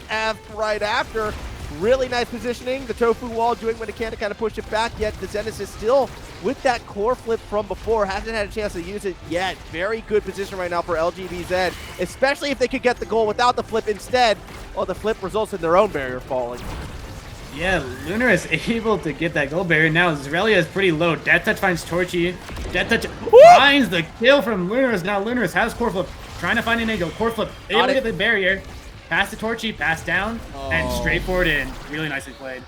right after. Really nice positioning. The Tofu wall doing what it can to kind of push it back, yet the Zenasis is still with that core flip from before. Hasn't had a chance to use it yet. Very good position right now for LGBZ, especially if they could get the goal without the flip instead. Well, the flip results in their own barrier falling. Yeah, Lunar is able to get that gold barrier. Now Zralia is pretty low. Death Touch finds Torrchi. Death Touch finds the kill from Lunirs. Now Lunirs has core flip, trying to find an angle. Core flip, able to get the barrier. Pass to Torrchi, pass down, and straight forward in. Really nicely played.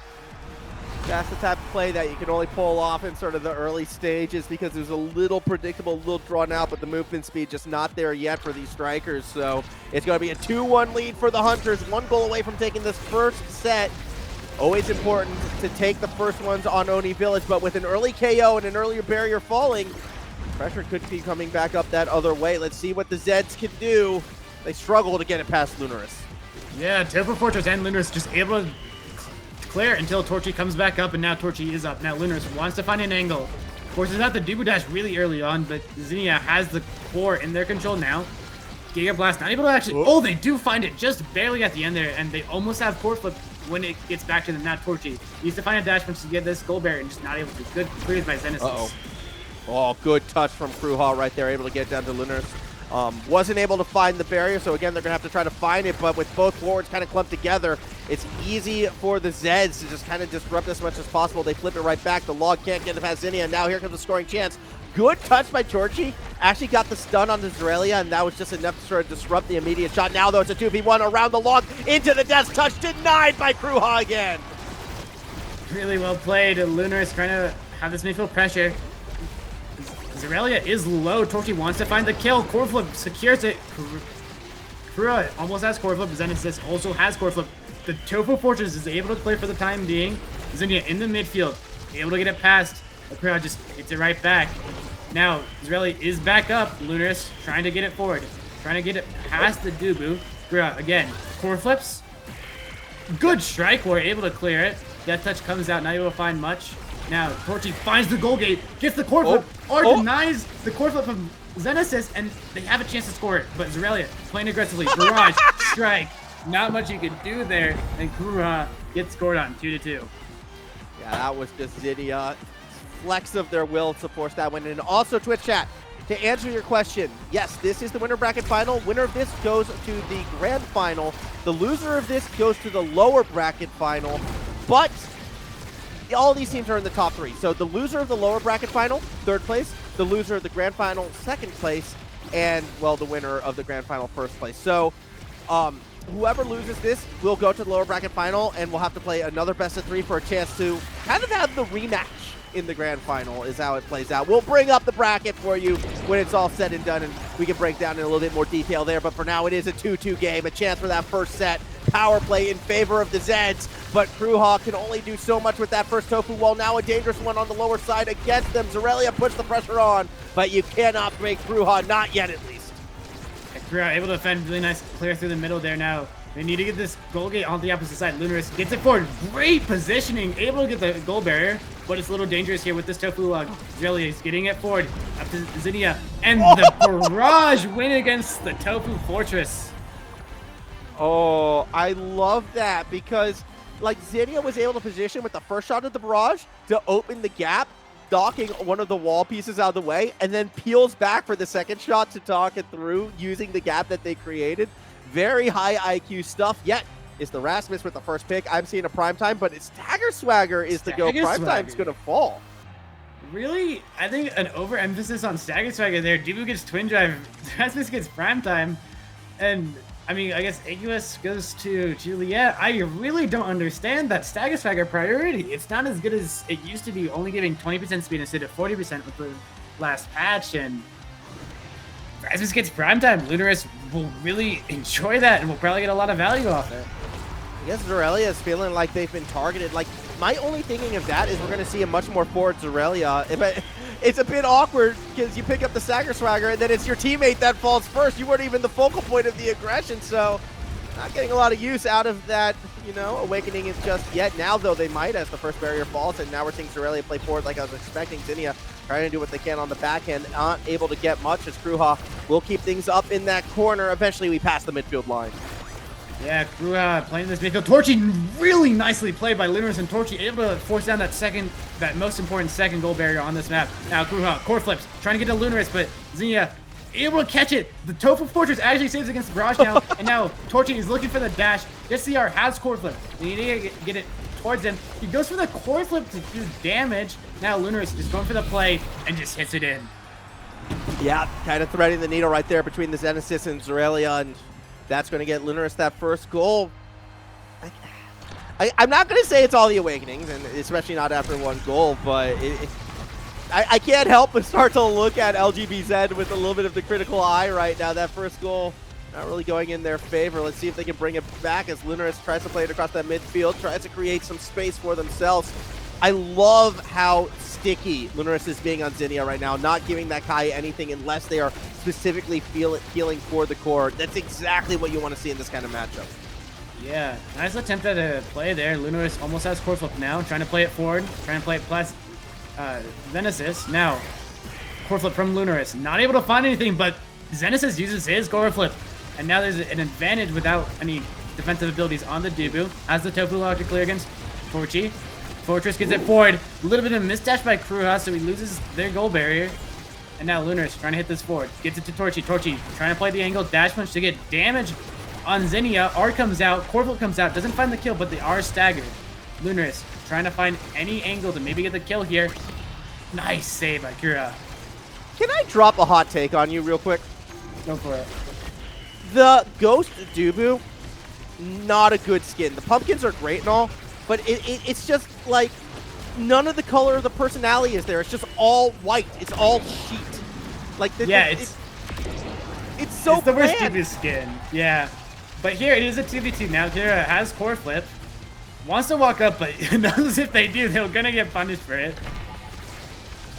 That's the type of play that you can only pull off in sort of the early stages because it was a little predictable, a little drawn out, but the movement speed just not there yet for these strikers. So it's going to be a 2-1 lead for the Hunters. 1 goal away from taking this first set. Always important to take the first ones on Oni Village, but with an early KO and an earlier barrier falling, pressure could be coming back up that other way. Let's see what the Zeds can do. They struggle to get it past Lunirs. Yeah, Topo Fortress and Lunirs just able to clear until Torrchi comes back up, and now Torrchi is up. Now Lunirs wants to find an angle. Forces out the Dubu dash really early on, but ZINNIAAA has the core in their control now. Giga Blast not able to actually... Oh, they do find it just barely at the end there, and they almost have core flip when it gets back to them. Now Torrchi needs to find a dash punch to get this gold barrier and just not able to. Good clears by Zenasis. Oh, good touch from Kruha right there, able to get down to Lunirs. Wasn't able to find the barrier, so again, they're going to have to try to find it, but with both forwards kind of clumped together, it's easy for the Zeds to just kind of disrupt as much as possible. They flip it right back. The log can't get it past ZINNIAAA, and now here comes the scoring chance. Good touch by Torrchi. Actually got the stun on the Zralia, and that was just enough to sort of disrupt the immediate shot. Now, though, it's a 2v1 around the log, into the death touch, denied by Kruha again. Really well played. Lunirs trying to have this midfield pressure. Zralia is low. Torrchi wants to find the kill. Core flip secures it. Kruha almost has core flip. Zenasis also has core flip. The Tofu Fortress is able to play for the time being. ZINNIAAA in the midfield, able to get it past. Kruha just hits it right back. Now Zralia is back up. Lunirs trying to get it forward, trying to get it past the Dubu. Kruha again, core flips. Good strike. We're able to clear it. Death Touch comes out, not able to find much. Now Torrchi finds the goal gate, gets the core flip, denies the core flip from Zenasis, and they have a chance to score it. But Zralia playing aggressively, barrage, strike. Not much you can do there, and Kruha gets scored on 2-2. Yeah, that was just ZINNIAAA flex of their will to force that one. And also, Twitch chat, to answer your question, yes, this is the winner bracket final. Winner of this goes to the grand final. The loser of this goes to the lower bracket final. But all these teams are in the top 3. So the loser of the lower bracket final, 3rd place, the loser of the grand final, 2nd place, and, well, the winner of the grand final, 1st place. So whoever loses this will go to the lower bracket final, and we'll have to play another best of 3 for a chance to kind of have the rematch in the grand final is how it plays out. We'll bring up the bracket for you when it's all said and done, and we can break down in a little bit more detail there. But for now, it is a 2-2 game, a chance for that first set. Power play in favor of the Zeds, but Kruha can only do so much with that first Tofu wall. Now a dangerous one on the lower side against them. Zralia puts the pressure on, but you cannot break Kruha, not yet at least. Kruha able to defend, really nice clear through the middle there now. They need to get this goal gate on the opposite side. Lunirs gets it forward. Great positioning. Able to get the goal barrier, but it's a little dangerous here with this Tofu log. Zralia is getting it forward up to ZINNIAAA. And the barrage win against the Tofu Fortress. Oh, I love that because, like, ZINNIAAA was able to position with the first shot of the barrage to open the gap, knocking one of the wall pieces out of the way, and then peels back for the second shot to talk it through using the gap that they created. Very high IQ stuff, yet is the Rasmus with the first pick. I'm seeing a primetime, but it's Stagger Swagger is the go. Primetime's going to fall. Really? I think an overemphasis on Stagger Swagger there. Dubu gets Twin Drive, Rasmus gets primetime, and I mean, I guess AQS goes to Juliet. I really don't understand that Stagger Swagger priority. It's not as good as it used to be, only giving 20% speed instead of 40% with the last patch, and Rasmus gets primetime. Lunirs will really enjoy that and will probably get a lot of value off it. I guess Zralia is feeling like they've been targeted. Like, my only thinking of that is we're going to see a much more forward Zralia. It's a bit awkward because you pick up the Stagger Swagger and then it's your teammate that falls first. You weren't even the focal point of the aggression, so not getting a lot of use out of that, you know, awakening is just yet. Now, though, they might as the first barrier falls, and now we're seeing Zralia play forward like I was expecting. ZINNIAAA trying to do what they can on the back end, not able to get much as Kruha will keep things up in that corner. Eventually, we pass the midfield line. Yeah, Kruha playing this midfield. Torrchi really nicely played by Lunirs, and Torrchi able to force down that most important second goal barrier on this map. Now Kruha, core flips, trying to get to Lunirs, but ZINNIAAA able to catch it. The Tofu Fortress actually saves against the barrage now, and now Torrchi is looking for the dash. This CR has core flip. They need to get it towards him. He goes for the core flip to do damage. Now Lunirs is going for the play and just hits it in. Yeah, kind of threading the needle right there between the Zenasis and Zralia, and that's going to get Lunirs that first goal. I'm not going to say it's all the awakenings, and especially not after one goal, but I can't help but start to look at LGBZ with a little bit of the critical eye right now. That first goal not really going in their favor. Let's see if they can bring it back as Lunirs tries to play it across that midfield, tries to create some space for themselves. I love how sticky Lunirs is being on ZINNIAAA right now, not giving that Kai anything unless they are specifically feeling for the core. That's exactly what you want to see in this kind of matchup. Yeah, nice attempt at a play there. Lunirs almost has core flip now, trying to play it forward, trying to play it plus Zenasis. Now, core flip from Lunirs. Not able to find anything, but Zenasis uses his core flip. And now there's an advantage without any defensive abilities on the Dubu. Has the Tofu log to clear against Torrchi. Fortress gets it forward. A little bit of a misdash by Kruha, so he loses their goal barrier. And now Lunirs trying to hit this forward. Gets it to Torrchi. Torrchi trying to play the angle. Dash punch to get damage on ZINNIAAA. R comes out. Corville comes out. Doesn't find the kill, but the R staggered. Lunirs trying to find any angle to maybe get the kill here. Nice save by Kruha. Can I drop a hot take on you real quick? Go for it. The Ghost Dubu, not a good skin. The pumpkins are great and all, but it's just like none of the color of the personality is there. It's just all white. It's all sheet. Like it's so it's the worst Dubu skin. Yeah, but here it is a 2v2. Now Kruha has core flip, wants to walk up, but knows if they do, they're gonna get punished for it.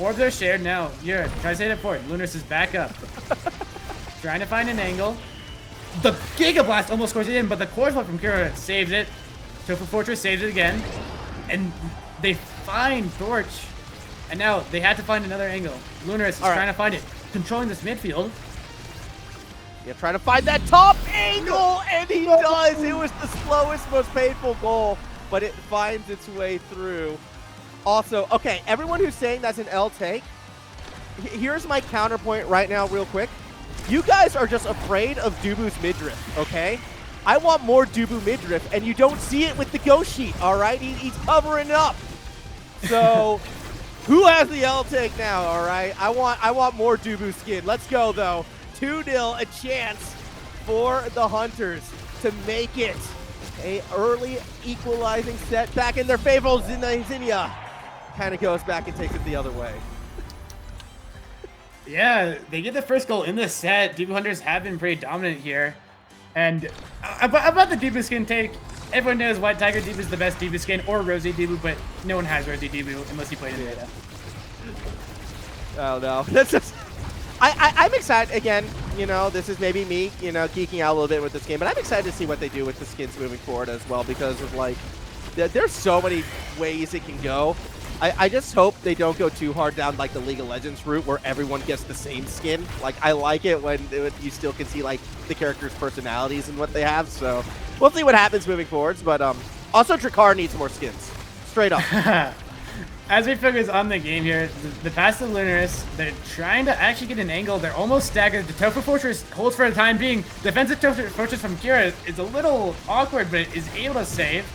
Orbs are shared now. Here, tries to hit it forward. Lunirs is back up, trying to find an angle. The Giga Blast almost scores it in, but the core flip from Kruha saves it. Tofu Fortress saves it again. And they find Torch. And now they had to find another angle. Lunirs is trying to find it. Controlling this midfield. Yeah, trying to find that top angle, and he does. It was the slowest, most painful goal, but it finds its way through. Also, okay, everyone who's saying that's an L take, here's my counterpoint right now real quick. You guys are just afraid of Dubu's midriff, okay? I want more Dubu midriff, and you don't see it with the ghost sheet, all right? He's covering up. So, who has the L take now, all right? I want more Dubu skin. Let's go, though. 2-0, a chance for the Hunters to make it a early equalizing set back in their favor. ZINNIAAA kind of goes back and takes it the other way. Yeah, they get the first goal in the set. Dubu Hunters have been pretty dominant here. And about the Dubu skin take, everyone knows White Tiger Dubu is the best Dubu skin, or Rosy Dubu, but no one has Rosy Dubu unless you played in beta. Oh no, that's just. I'm excited again. You know, this is maybe me, you know, geeking out a little bit with this game, but I'm excited to see what they do with the skins moving forward as well, because of like, there's so many ways it can go. I just hope they don't go too hard down like the League of Legends route where everyone gets the same skin. Like, I like it when you still can see like the characters' personalities and what they have. So we'll see what happens moving forwards. But also Drakkar needs more skins, straight up. As we focus on the game here, the pass to Lunirs, they're trying to actually get an angle. They're almost staggered. The Tofu Fortress holds for the time being. Defensive Tofu Fortress from Kira is a little awkward, but is able to save.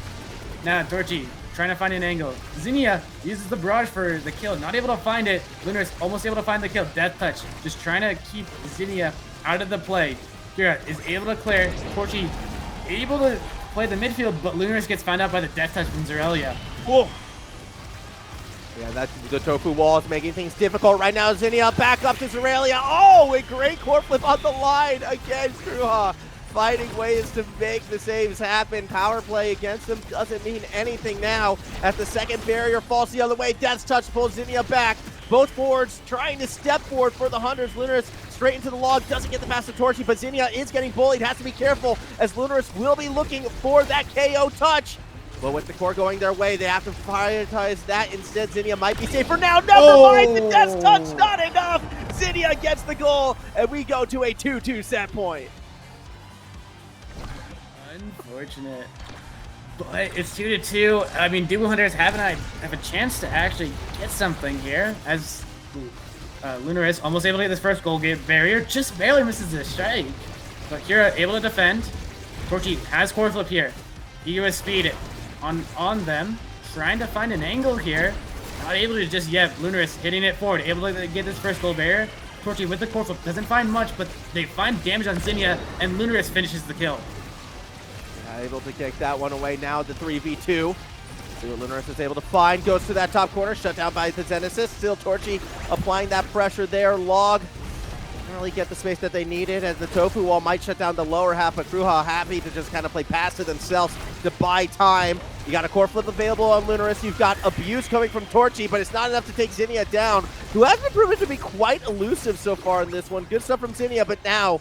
Now Torrchi trying to find an angle. ZINNIAAA uses the barrage for the kill. Not able to find it. Lunirs almost able to find the kill. Death touch. Just trying to keep ZINNIAAA out of the play. Kira is able to clear. Torrchi able to play the midfield, but Lunirs gets found out by the death touch from Zralia. Whoa. Yeah, the Tofu wall is making things difficult right now. ZINNIAAA back up to Zralia. Oh, a great core flip on the line against Kruha. Finding ways to make the saves happen. Power play against them doesn't mean anything now. As the second barrier falls the other way, Death's Touch pulls ZINNIAAA back. Both forwards trying to step forward for the Hunters. Lunirs straight into the log, doesn't get the pass to Torrchi, but ZINNIAAA is getting bullied. Has to be careful as Lunirs will be looking for that KO touch. But with the core going their way, they have to prioritize that. Instead, ZINNIAAA might be safe for now. Never mind, the Death's Touch, not enough. ZINNIAAA gets the goal, and we go to a 2-2 set point. Unfortunate. But it's 2-2. I mean, Dubu Hunters have a chance to actually get something here, as Lunirs almost able to get this first goal. Get barrier, just barely misses the strike. But Kira able to defend. Torrchi has core flip here. Eager with speed on them, trying to find an angle here. Not able to just yet. Lunirs hitting it forward, able to get this first goal barrier. Torrchi with the core flip doesn't find much, but they find damage on ZINNIAAA, and Lunirs finishes the kill. Able to kick that one away now, the 3v2. See what Lunirs is able to find. Goes to that top corner, shut down by the Zenasis. Still Torrchi applying that pressure there. Log didn't really get the space that they needed, as the Tofu wall might shut down the lower half, but Kruha happy to just kind of play past to themselves to buy time. You got a core flip available on Lunirs. You've got abuse coming from Torrchi, but it's not enough to take ZINNIAAA down, who has been proven to be quite elusive so far in this one. Good stuff from ZINNIAAA, but now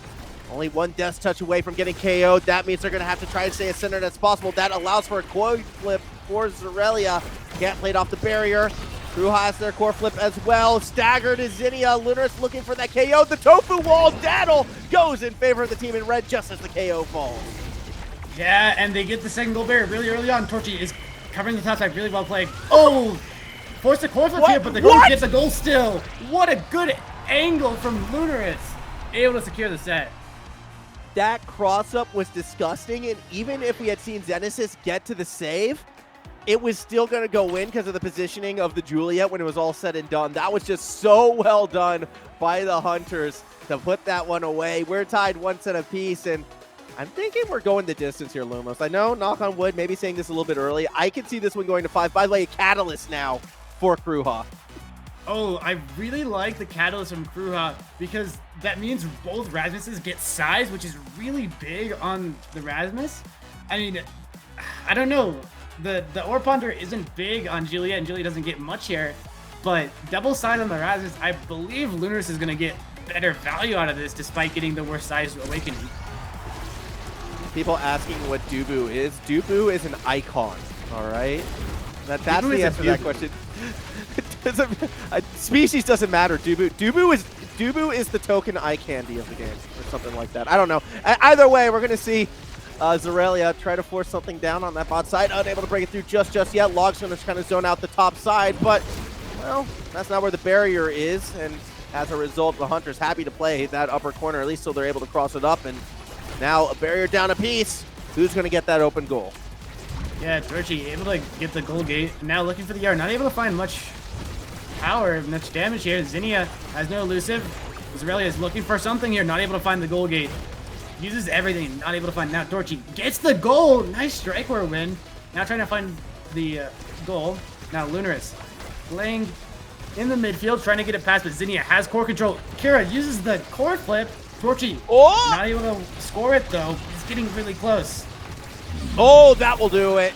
only one Death Touch away from getting KO'd. That means they're going to have to try and stay as centered as possible. That allows for a core flip for Zralia. Can't play it off the barrier. Kruha has their core flip as well. Staggered is ZINNIAAA. Lunirs looking for that KO. The Tofu wall Daddle goes in favor of the team in red just as the KO falls. Yeah, and they get the second goal barrier really early on. Torrchi is covering the top side, really well played. Oh! Forced the core flip here, but they're going to get the goal still. What a good angle from Lunirs. Able to secure the set. That cross-up was disgusting, and even if we had seen Zenasis get to the save, it was still going to go in because of the positioning of the Juliet when it was all said and done. That was just so well done by the Hunters to put that one away. We're tied one set apiece, and I'm thinking we're going the distance here, Lumos. I know, knock on wood, maybe saying this a little bit early. I can see this one going to 5. By the way, a catalyst now for Kruha. Oh, I really like the catalyst from Kruha because that means both Rasmuses get size, which is really big on the Rasmus. I mean, I don't know. The Ore Ponder isn't big on Juliet, and Juliet doesn't get much here, but double size on the Rasmus, I believe Lunirs is going to get better value out of this despite getting the worst size Awakening. People asking what Dubu is. Dubu is an icon, all right? That's the answer to that question. Species doesn't matter. Dubu is the token eye candy of the game, or something like that. I don't know. Either way, we're gonna see Zralia try to force something down on that bot side. Unable to break it through just yet. Log's gonna kind of zone out the top side, but well, that's not where the barrier is. And as a result, the Hunters happy to play that upper corner, at least so they're able to cross it up. And now a barrier down a piece. Who's gonna get that open goal? Yeah, Torrchi able to get the goal gate. Now looking for the yard. Not able to find much power, much damage here. ZINNIAAA has no elusive. Zralia is looking for something here. Not able to find the goal gate. Uses everything. Not able to find. Now Torrchi gets the goal. Nice strike war win. Now trying to find the goal. Now Lunirs playing in the midfield, trying to get it past, but ZINNIAAA has core control. Kruha uses the core flip. Torrchi not able to score it though. He's getting really close. Oh, that will do it.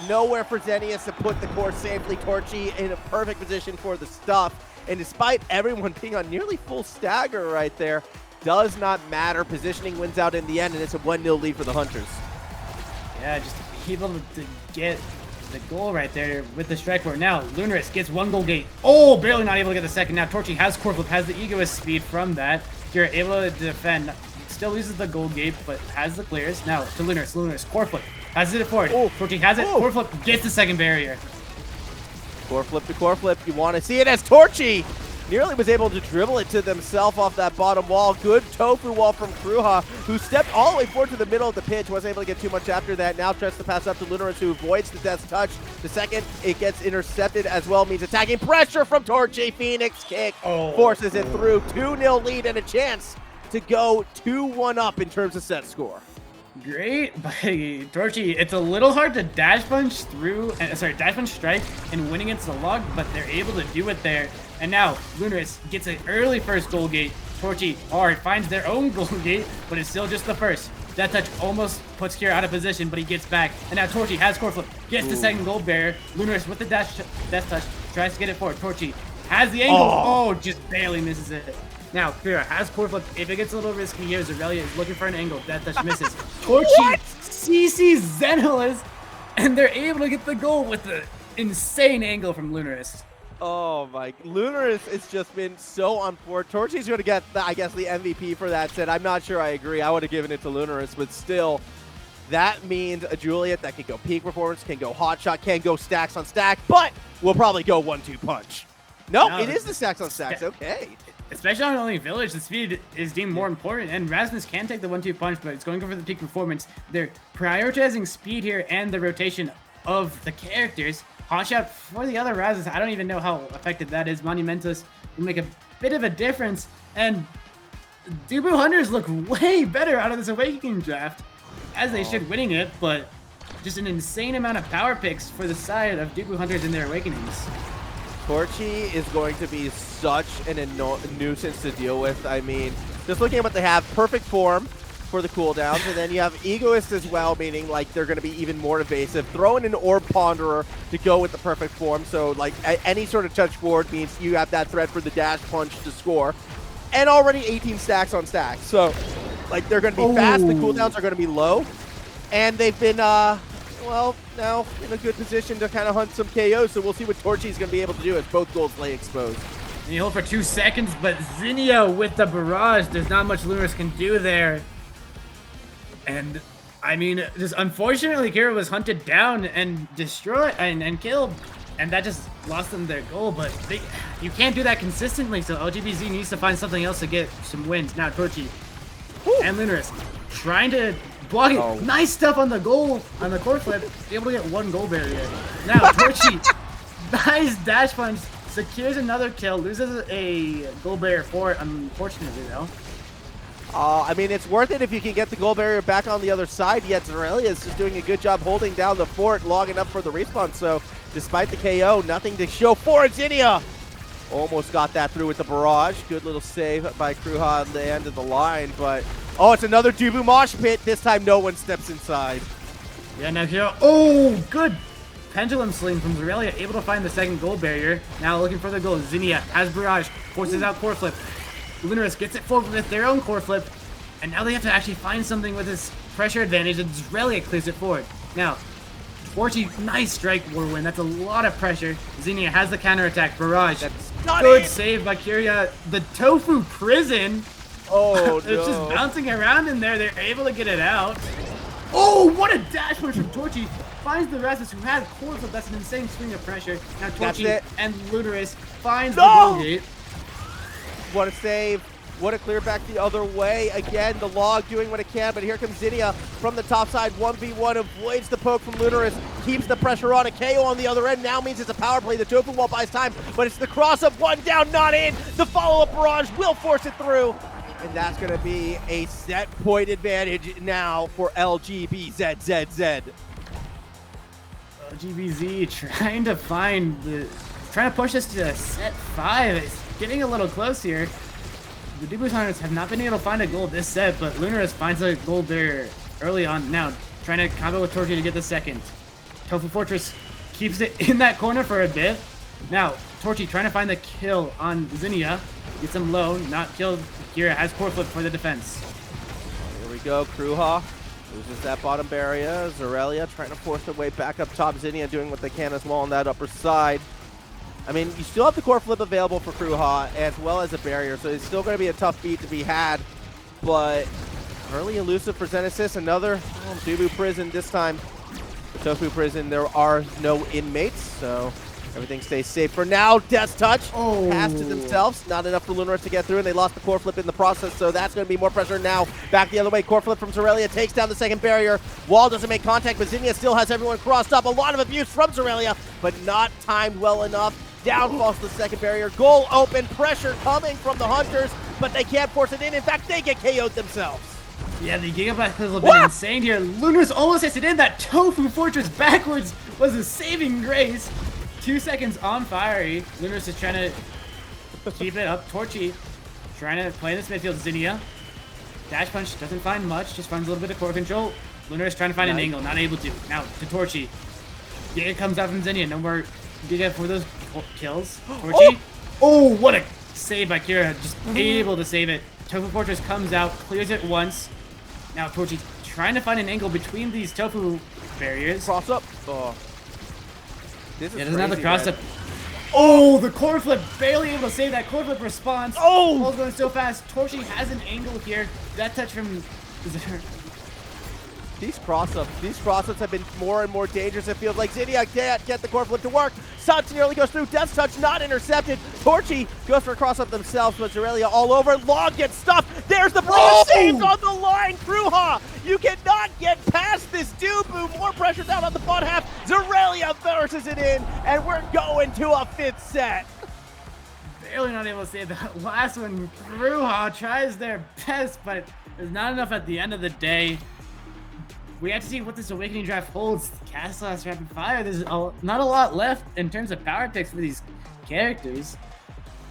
Nowhere for Zenasis to put the core safely. Torrchi in a perfect position for the stuff. And despite everyone being on nearly full stagger right there, does not matter. Positioning wins out in the end, and it's a 1-0 lead for the Hunters. Yeah, just able to get the goal right there with the strike forward. Now, Lunirs gets one goal gate. Oh, barely not able to get the second. Now, Torrchi has core flip, has the egoist speed from that. You're able to defend. Still loses the goal gate, but has the clears. Now, to Lunirs. Lunirs, core flip. Has it forward. Torrchi has it. Core flip gets the second barrier. Core flip to core flip. You want to see it as Torrchi nearly was able to dribble it to themselves off that bottom wall. Good tofu wall from Kruha, who stepped all the way forward to the middle of the pitch. Wasn't able to get too much after that. Now tries to pass up to Lunirs, who avoids the death touch. The second, it gets intercepted as well. Means attacking pressure from Torrchi. Phoenix kick forces it through. 2-0 lead and a chance to go 2-1 up in terms of set score. Great by Torrchi. It's a little hard to dash punch through, dash punch strike and win against the log, but they're able to do it there. And now Lunirs gets an early first goal gate. Torrchi finds their own goal gate, but it's still just the first. That touch almost puts Kruha out of position, but he gets back. And now Torrchi has core flip, gets the second goal barrier. Lunirs with the death touch tries to get it forward. Torrchi has the angle. Just barely misses it. Now, Kruha has core flip. If it gets a little risky here, Zralia is looking for an angle. Death touch misses. Torrchi CC ZINNIAAA, and they're able to get the goal with the insane angle from Lunirs. Oh my, Lunirs has just been so on board. Torrchi's going to get, I guess, the MVP for that set. I'm not sure I agree. I would have given it to Lunirs, but still, that means a Juliet that can go peak performance, can go hot shot, can go stacks on stack, but will probably go 1-2 punch. No, it is the stacks on stacks. Okay. Especially on only village, the speed is deemed more important, and Rasmus can take the 1-2 punch, but it's going for the peak performance. They're prioritizing speed here and the rotation of the characters. Hot shot for the other Rasmus, I don't even know how effective that is. Monumentus will make a bit of a difference, and Dubu Hunters look way better out of this Awakening draft, as they should, winning it, but just an insane amount of power picks for the side of Dubu Hunters in their Awakenings. Torrchi is going to be such a nuisance to deal with. I mean, just looking at what they have, perfect form for the cooldowns, and then you have Egoist as well, meaning like they're going to be even more evasive. Throw in an Orb Ponderer to go with the perfect form, so like any sort of touch forward means you have that threat for the dash punch to score, and already 18 stacks on stacks. So like they're going to be fast, the cooldowns are going to be low, and they've been well, now in a good position to kind of hunt some KOs, so we'll see what Torrchi is going to be able to do as both goals lay exposed. He hold for 2 seconds, but ZINNIAAA with the barrage, there's not much Lunirs can do there. And, I mean, just unfortunately, Kruha was hunted down and destroyed and killed, and that just lost them their goal, but you can't do that consistently, so LGBZ needs to find something else to get some wins. Now, Torrchi and Lunirs trying to block it. Nice stuff on the goal, on the core flip. Able to get 1 goal barrier. Now, Torrchi, nice dash punch, secures another kill, loses a goal barrier for it, unfortunately, though. I mean, it's worth it if you can get the goal barrier back on the other side, yet Zralia is just doing a good job holding down the fort, logging up for the respawn, so despite the KO, nothing to show for it. ZINNIAAA almost got that through with the barrage. Good little save by Kruha on the end of the line, but it's another Dubu mosh pit. This time no one steps inside. Yeah, now here, good pendulum sling from Zralia, able to find the second goal barrier. Now looking for the goal. ZINNIAAA has barrage, forces out core flip. Lunirs gets it forward with their own core flip, and now they have to actually find something with this pressure advantage, and Zralia clears it forward. Now, Torrchi, nice strike war win. That's a lot of pressure. ZINNIAAA has the counterattack. Barrage. That's good save by Kruha. The Tofu Prison. It's just bouncing around in there. They're able to get it out. What a dash punch from Torrchi. Finds the Rasmus, who has core flip. That's an insane swing of pressure. Now Torrchi and Lunirs finds the goal gate. What a save. Would have cleared back the other way. Again, the log doing what it can, but here comes ZINNIAAA from the top side. 1v1, avoids the poke from Lunirs, keeps the pressure on. A KO on the other end now means it's a power play. The tofu wall buys time, but it's the cross-up. One down, not in. The follow-up barrage will force it through. And that's going to be a set point advantage now for LGBZ. LGBZ trying to push us to set 5. It's getting a little close here. The Dubu Hunters have not been able to find a goal this set, but Lunirs finds a goal there early on. Now, trying to combo with Torrchi to get the second. Tofu Fortress keeps it in that corner for a bit. Now, Torrchi trying to find the kill on ZINNIAAA. Gets him low, not killed. Kira has core flip for the defense. Here we go, Kruha loses that bottom barrier. Zralia trying to force their way back up top. ZINNIAAA doing what they can as well on that upper side. I mean, you still have the core flip available for Kruha as well as a barrier, so it's still going to be a tough beat to be had. But early elusive for Zenasis, another Dubu prison this time. Tofu prison, there are no inmates, so everything stays safe for now. Death touch, pass to themselves. Not enough for Lunirs to get through, and they lost the core flip in the process, so that's going to be more pressure now. Back the other way, core flip from Zralia takes down the second barrier. Wall doesn't make contact, but ZINNIAAA still has everyone crossed up. A lot of abuse from Zralia, but not timed well enough. Down falls the second barrier. Goal open, pressure coming from the Hunters, but they can't force it in. In fact, they get KO'd themselves. Yeah, the Gigabyte has been insane here. Lunirs almost hits it in. That Tofu Fortress backwards was a saving grace. 2 seconds on fire. Lunirs is trying to keep it up. Torrchi trying to play in this midfield. ZINNIAAA. Dash punch doesn't find much. Just finds a little bit of core control. Lunirs trying to find an angle. Not able to. Now to Torrchi. Giga comes out from ZINNIAAA. No more Giga for those kills. Torrchi. Oh, what a save by Kira. Just able to save it. Tofu Fortress comes out. Clears it once. Now Torrchi trying to find an angle between these Tofu barriers. Cross up. Oh. This is doesn't have the cross up. Oh, the core flip, barely able to save that core flip response. Oh! Ball's going so fast. Torrchi has an angle here. That touch from These cross-ups have been more and more dangerous. It feels like ZINNIAAA can't get the core flip to work. Such nearly goes through. Death touch not intercepted. Torrchi goes for a cross-up themselves, but Zralia all over. Log gets stuffed. There's the ball saved on the line. Kruha, you cannot get past this Dubu. More pressure down on the bottom half. Zralia forces it in, and we're going to a 5th set. Barely not able to save that last one. Kruha tries their best, but there's not enough at the end of the day. We have to see what this Awakening draft holds. Cast Last Rapid Fire, there's not a lot left in terms of power picks for these characters.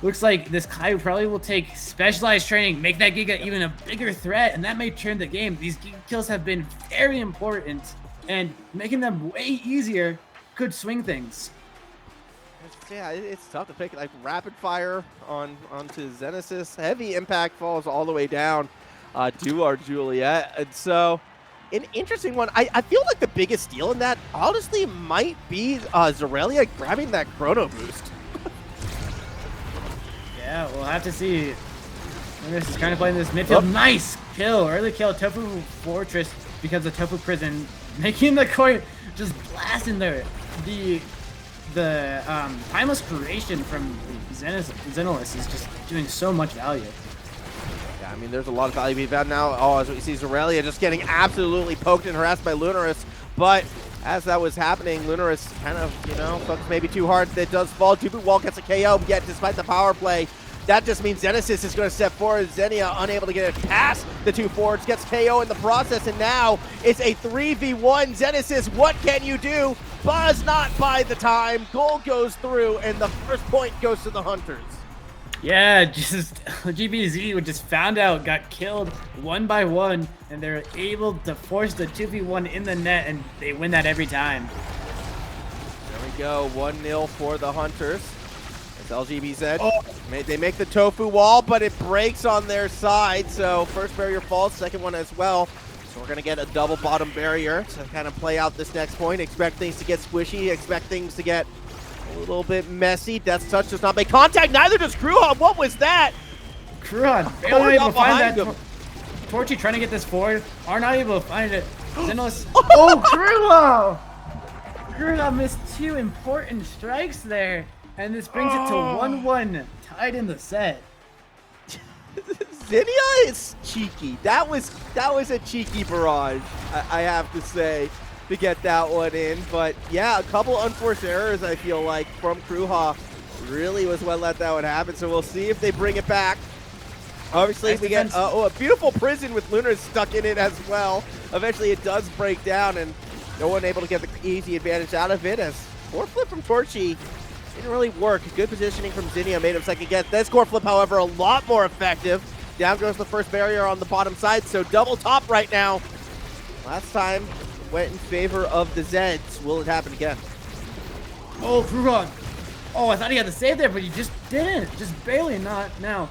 Looks like this Caillou probably will take specialized training, make that Giga even a bigger threat, and that may turn the game. These Giga kills have been very important, and making them way easier could swing things. Yeah, it's tough to pick. Like rapid fire onto Zenasis. Heavy impact falls all the way down to our Juliet. And so an interesting one. I feel like the biggest steal in that honestly might be Zralia grabbing that chrono boost. Yeah, we'll have to see. This is kind of playing this midfield. Nice kill. Early kill. Tofu Fortress becomes a Tofu prison, making the court just blasting the timeless creation from ZINNIAAA is just doing so much value. Yeah, I mean, there's a lot of value we've had now. Oh, as we see Zralia just getting absolutely poked and harassed by Lunirs. But as that was happening, Lunirs kind of, focused maybe too hard. That does fall. Dubu Wall gets a KO, yet despite the power play, that just means Zenasis is going to step forward. ZINNIAAA unable to get it past the two forwards, gets KO in the process, and now it's a 3v1. Zenasis, what can you do? Buzz not by the time. Goal goes through, and the first point goes to the Hunters. Yeah, just GBZ just found out, got killed 1 by 1, and they're able to force the 2v1 in the net, and they win that every time. There we go, 1-0 for the Hunters. It's LGBZ. They make the Tofu wall, but it breaks on their side, so first barrier falls, second one as well. So we're going to get a double bottom barrier to kind of play out this next point. Expect things to get squishy, expect things to get a little bit messy. Death touch does not make contact, neither does Kruha. What was that? Kruha barely able to find that. Torrchi trying to get this forward, are not able to find it. Zenasis. Oh, Kruha! Kruha missed 2 important strikes there, and this brings it to 1-1, tied in the set. ZINNIAAA is cheeky. That was a cheeky barrage, I have to say, to get that one in. But yeah, a couple unforced errors, I feel like, from Kruha really was what let that one happen. So we'll see if they bring it back. Obviously, we get a beautiful prison with Lunirs stuck in it as well. Eventually, it does break down, and no one able to get the easy advantage out of it, as core flip from Torrchi didn't really work. Good positioning from ZINNIAAA made him second guess. This core flip, however, a lot more effective. Down goes the first barrier on the bottom side, so double top right now. Last time went in favor of the Zeds. Will it happen again? Oh, Kruha. Oh, I thought he had the save there, but he just didn't. Just barely not now.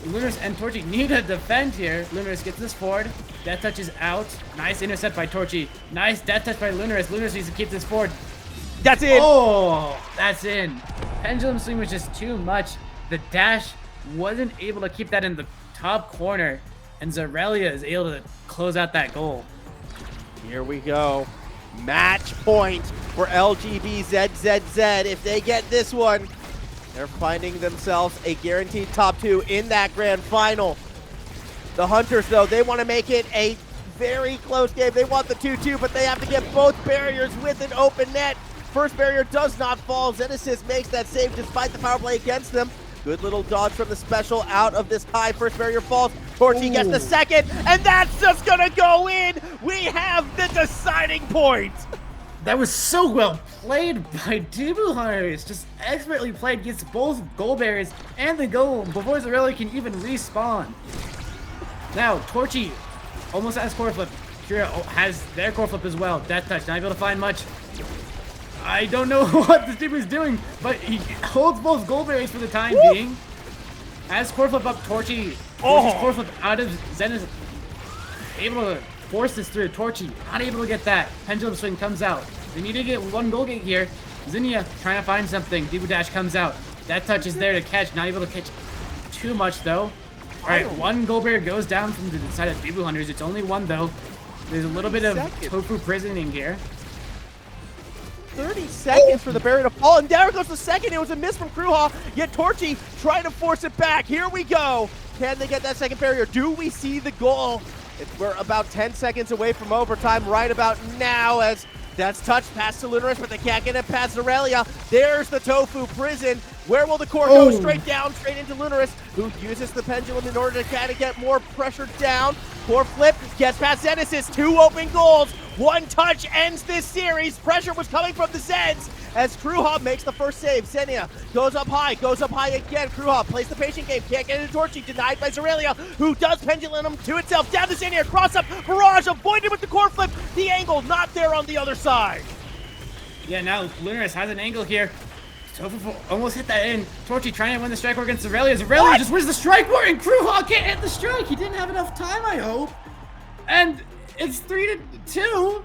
Lunirs and Torrchi need to defend here. Lunirs gets this forward. Death touch is out. Nice intercept by Torrchi. Nice death touch by Lunirs. Lunirs needs to keep this forward. That's in. Oh, that's in. Pendulum swing was just too much. The dash wasn't able to keep that in the top corner, and Zralia is able to close out that goal. Here we go. Match point for LGBZ. If they get this one, they're finding themselves a guaranteed top 2 in that grand final. The Hunters, though, they want to make it a very close game. They want the 2-2, but they have to get both barriers with an open net. First barrier does not fall. Zenasis makes that save despite the power play against them. Good little dodge from the special out of this tie. First barrier falls. Torrchi gets the second, and that's just gonna go in. We have the deciding point. That was so well played by Dubu Hunters. Just expertly played, gets both goal barriers and the goal before Zralia can even respawn. Now, Torrchi almost has core flip. Kruha has their core flip as well. Death touch, not able to find much. I don't know what this Dubu is doing, but he holds both goal barriers for the time being. Has core flip up Torrchi. Core flip out of Zenasis. Able to force this through. Torrchi not able to get that. Pendulum swing comes out. They need to get one goal gate here. ZINNIAAA trying to find something. Dubu dash comes out. That touch is there to catch. Not able to catch too much though. All right, one goal barrier goes down from the side of Dubu Hunters. It's only one though. There's a little bit of tofu prisoning here. 30 seconds for the barrier to fall, and there goes the second. It was a miss from Kruha, yet Torrchi trying to force it back. Here we go. Can they get that second barrier? Do we see the goal? We're about 10 seconds away from overtime right about now, as that's touched past to Lunirs, but they can't get it past Zralia. There's the tofu prison. Where will the core go? Straight down, straight into Lunirs, who uses the pendulum in order to kind of get more pressure down. Core flip, gets past Zenasis, 2 open goals. One touch ends this series. Pressure was coming from the Zeds as Kruha makes the first save. ZINNIAAA goes up high again. Kruha plays the patient game, can't get into Torrchi, denied by Zralia, who does pendulum him to itself. Down to ZINNIAAA, cross up, barrage avoided with the core flip. The angle not there on the other side. Yeah, now Lunirs has an angle here. Tofu almost hit that in. Torrchi trying to win the strike war against Zralia. Zralia just wins the strike war, and Kruha can't hit the strike. He didn't have enough time, I hope. And it's 3-2.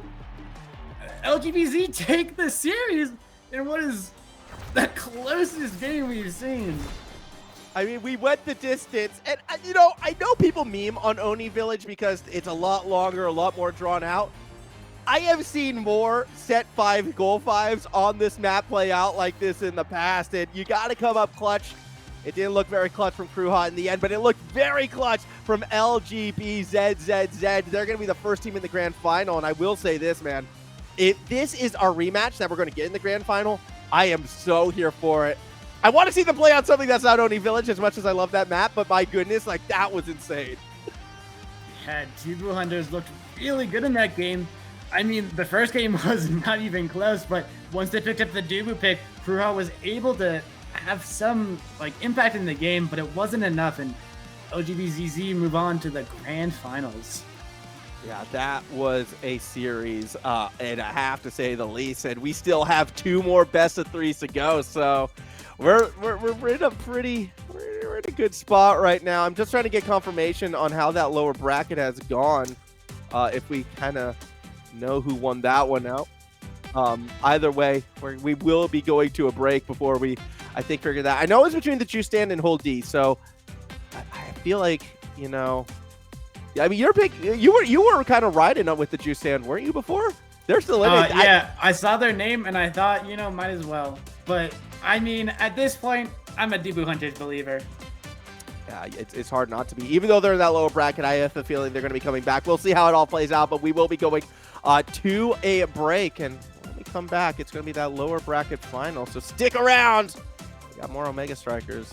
LGBZ take the series in what is the closest game we've seen. I mean, we went the distance, and you know, I know people meme on Oni Village because it's a lot longer, a lot more drawn out. I have seen more set 5 goal 5s on this map play out like this in the past, and you got to come up clutch. It didn't look very clutch from Kruha in the end, but it looked very clutch from LGBZ. They're going to be the first team in the grand final, and I will say this, man. If this is our rematch that we're going to get in the grand final, I am so here for it. I want to see them play on something that's not Oni Village as much as I love that map, but my goodness, like, that was insane. Yeah, Dubu Hunters looked really good in that game. I mean, the first game was not even close, but once they picked up the Dubu pick, Kruha was able to have some like impact in the game, but it wasn't enough, and LGBZ move on to the grand finals. Yeah, that was a series, and I have to say the least, and we still have 2 more best of 3s to go, so we're in a we're in a good spot right now. I'm just trying to get confirmation on how that lower bracket has gone, if we kind of know who won that one out. Either way, we will be going to a break before we, I think, figure that. I know it's between the Juice Stand and Hold D, so I feel like, you know, I mean, you were kind of riding up with the Juice Stand, weren't you, before? They're still in it. Yeah, I saw their name and I thought, you know, might as well. But I mean, at this point, I'm a Dubu Hunters believer. Yeah, it's hard not to be. Even though they're in that lower bracket, I have a feeling they're going to be coming back. We'll see how it all plays out, but we will be going to a break. And when we come back, it's going to be that lower bracket final. So stick around. We got more Omega Strikers.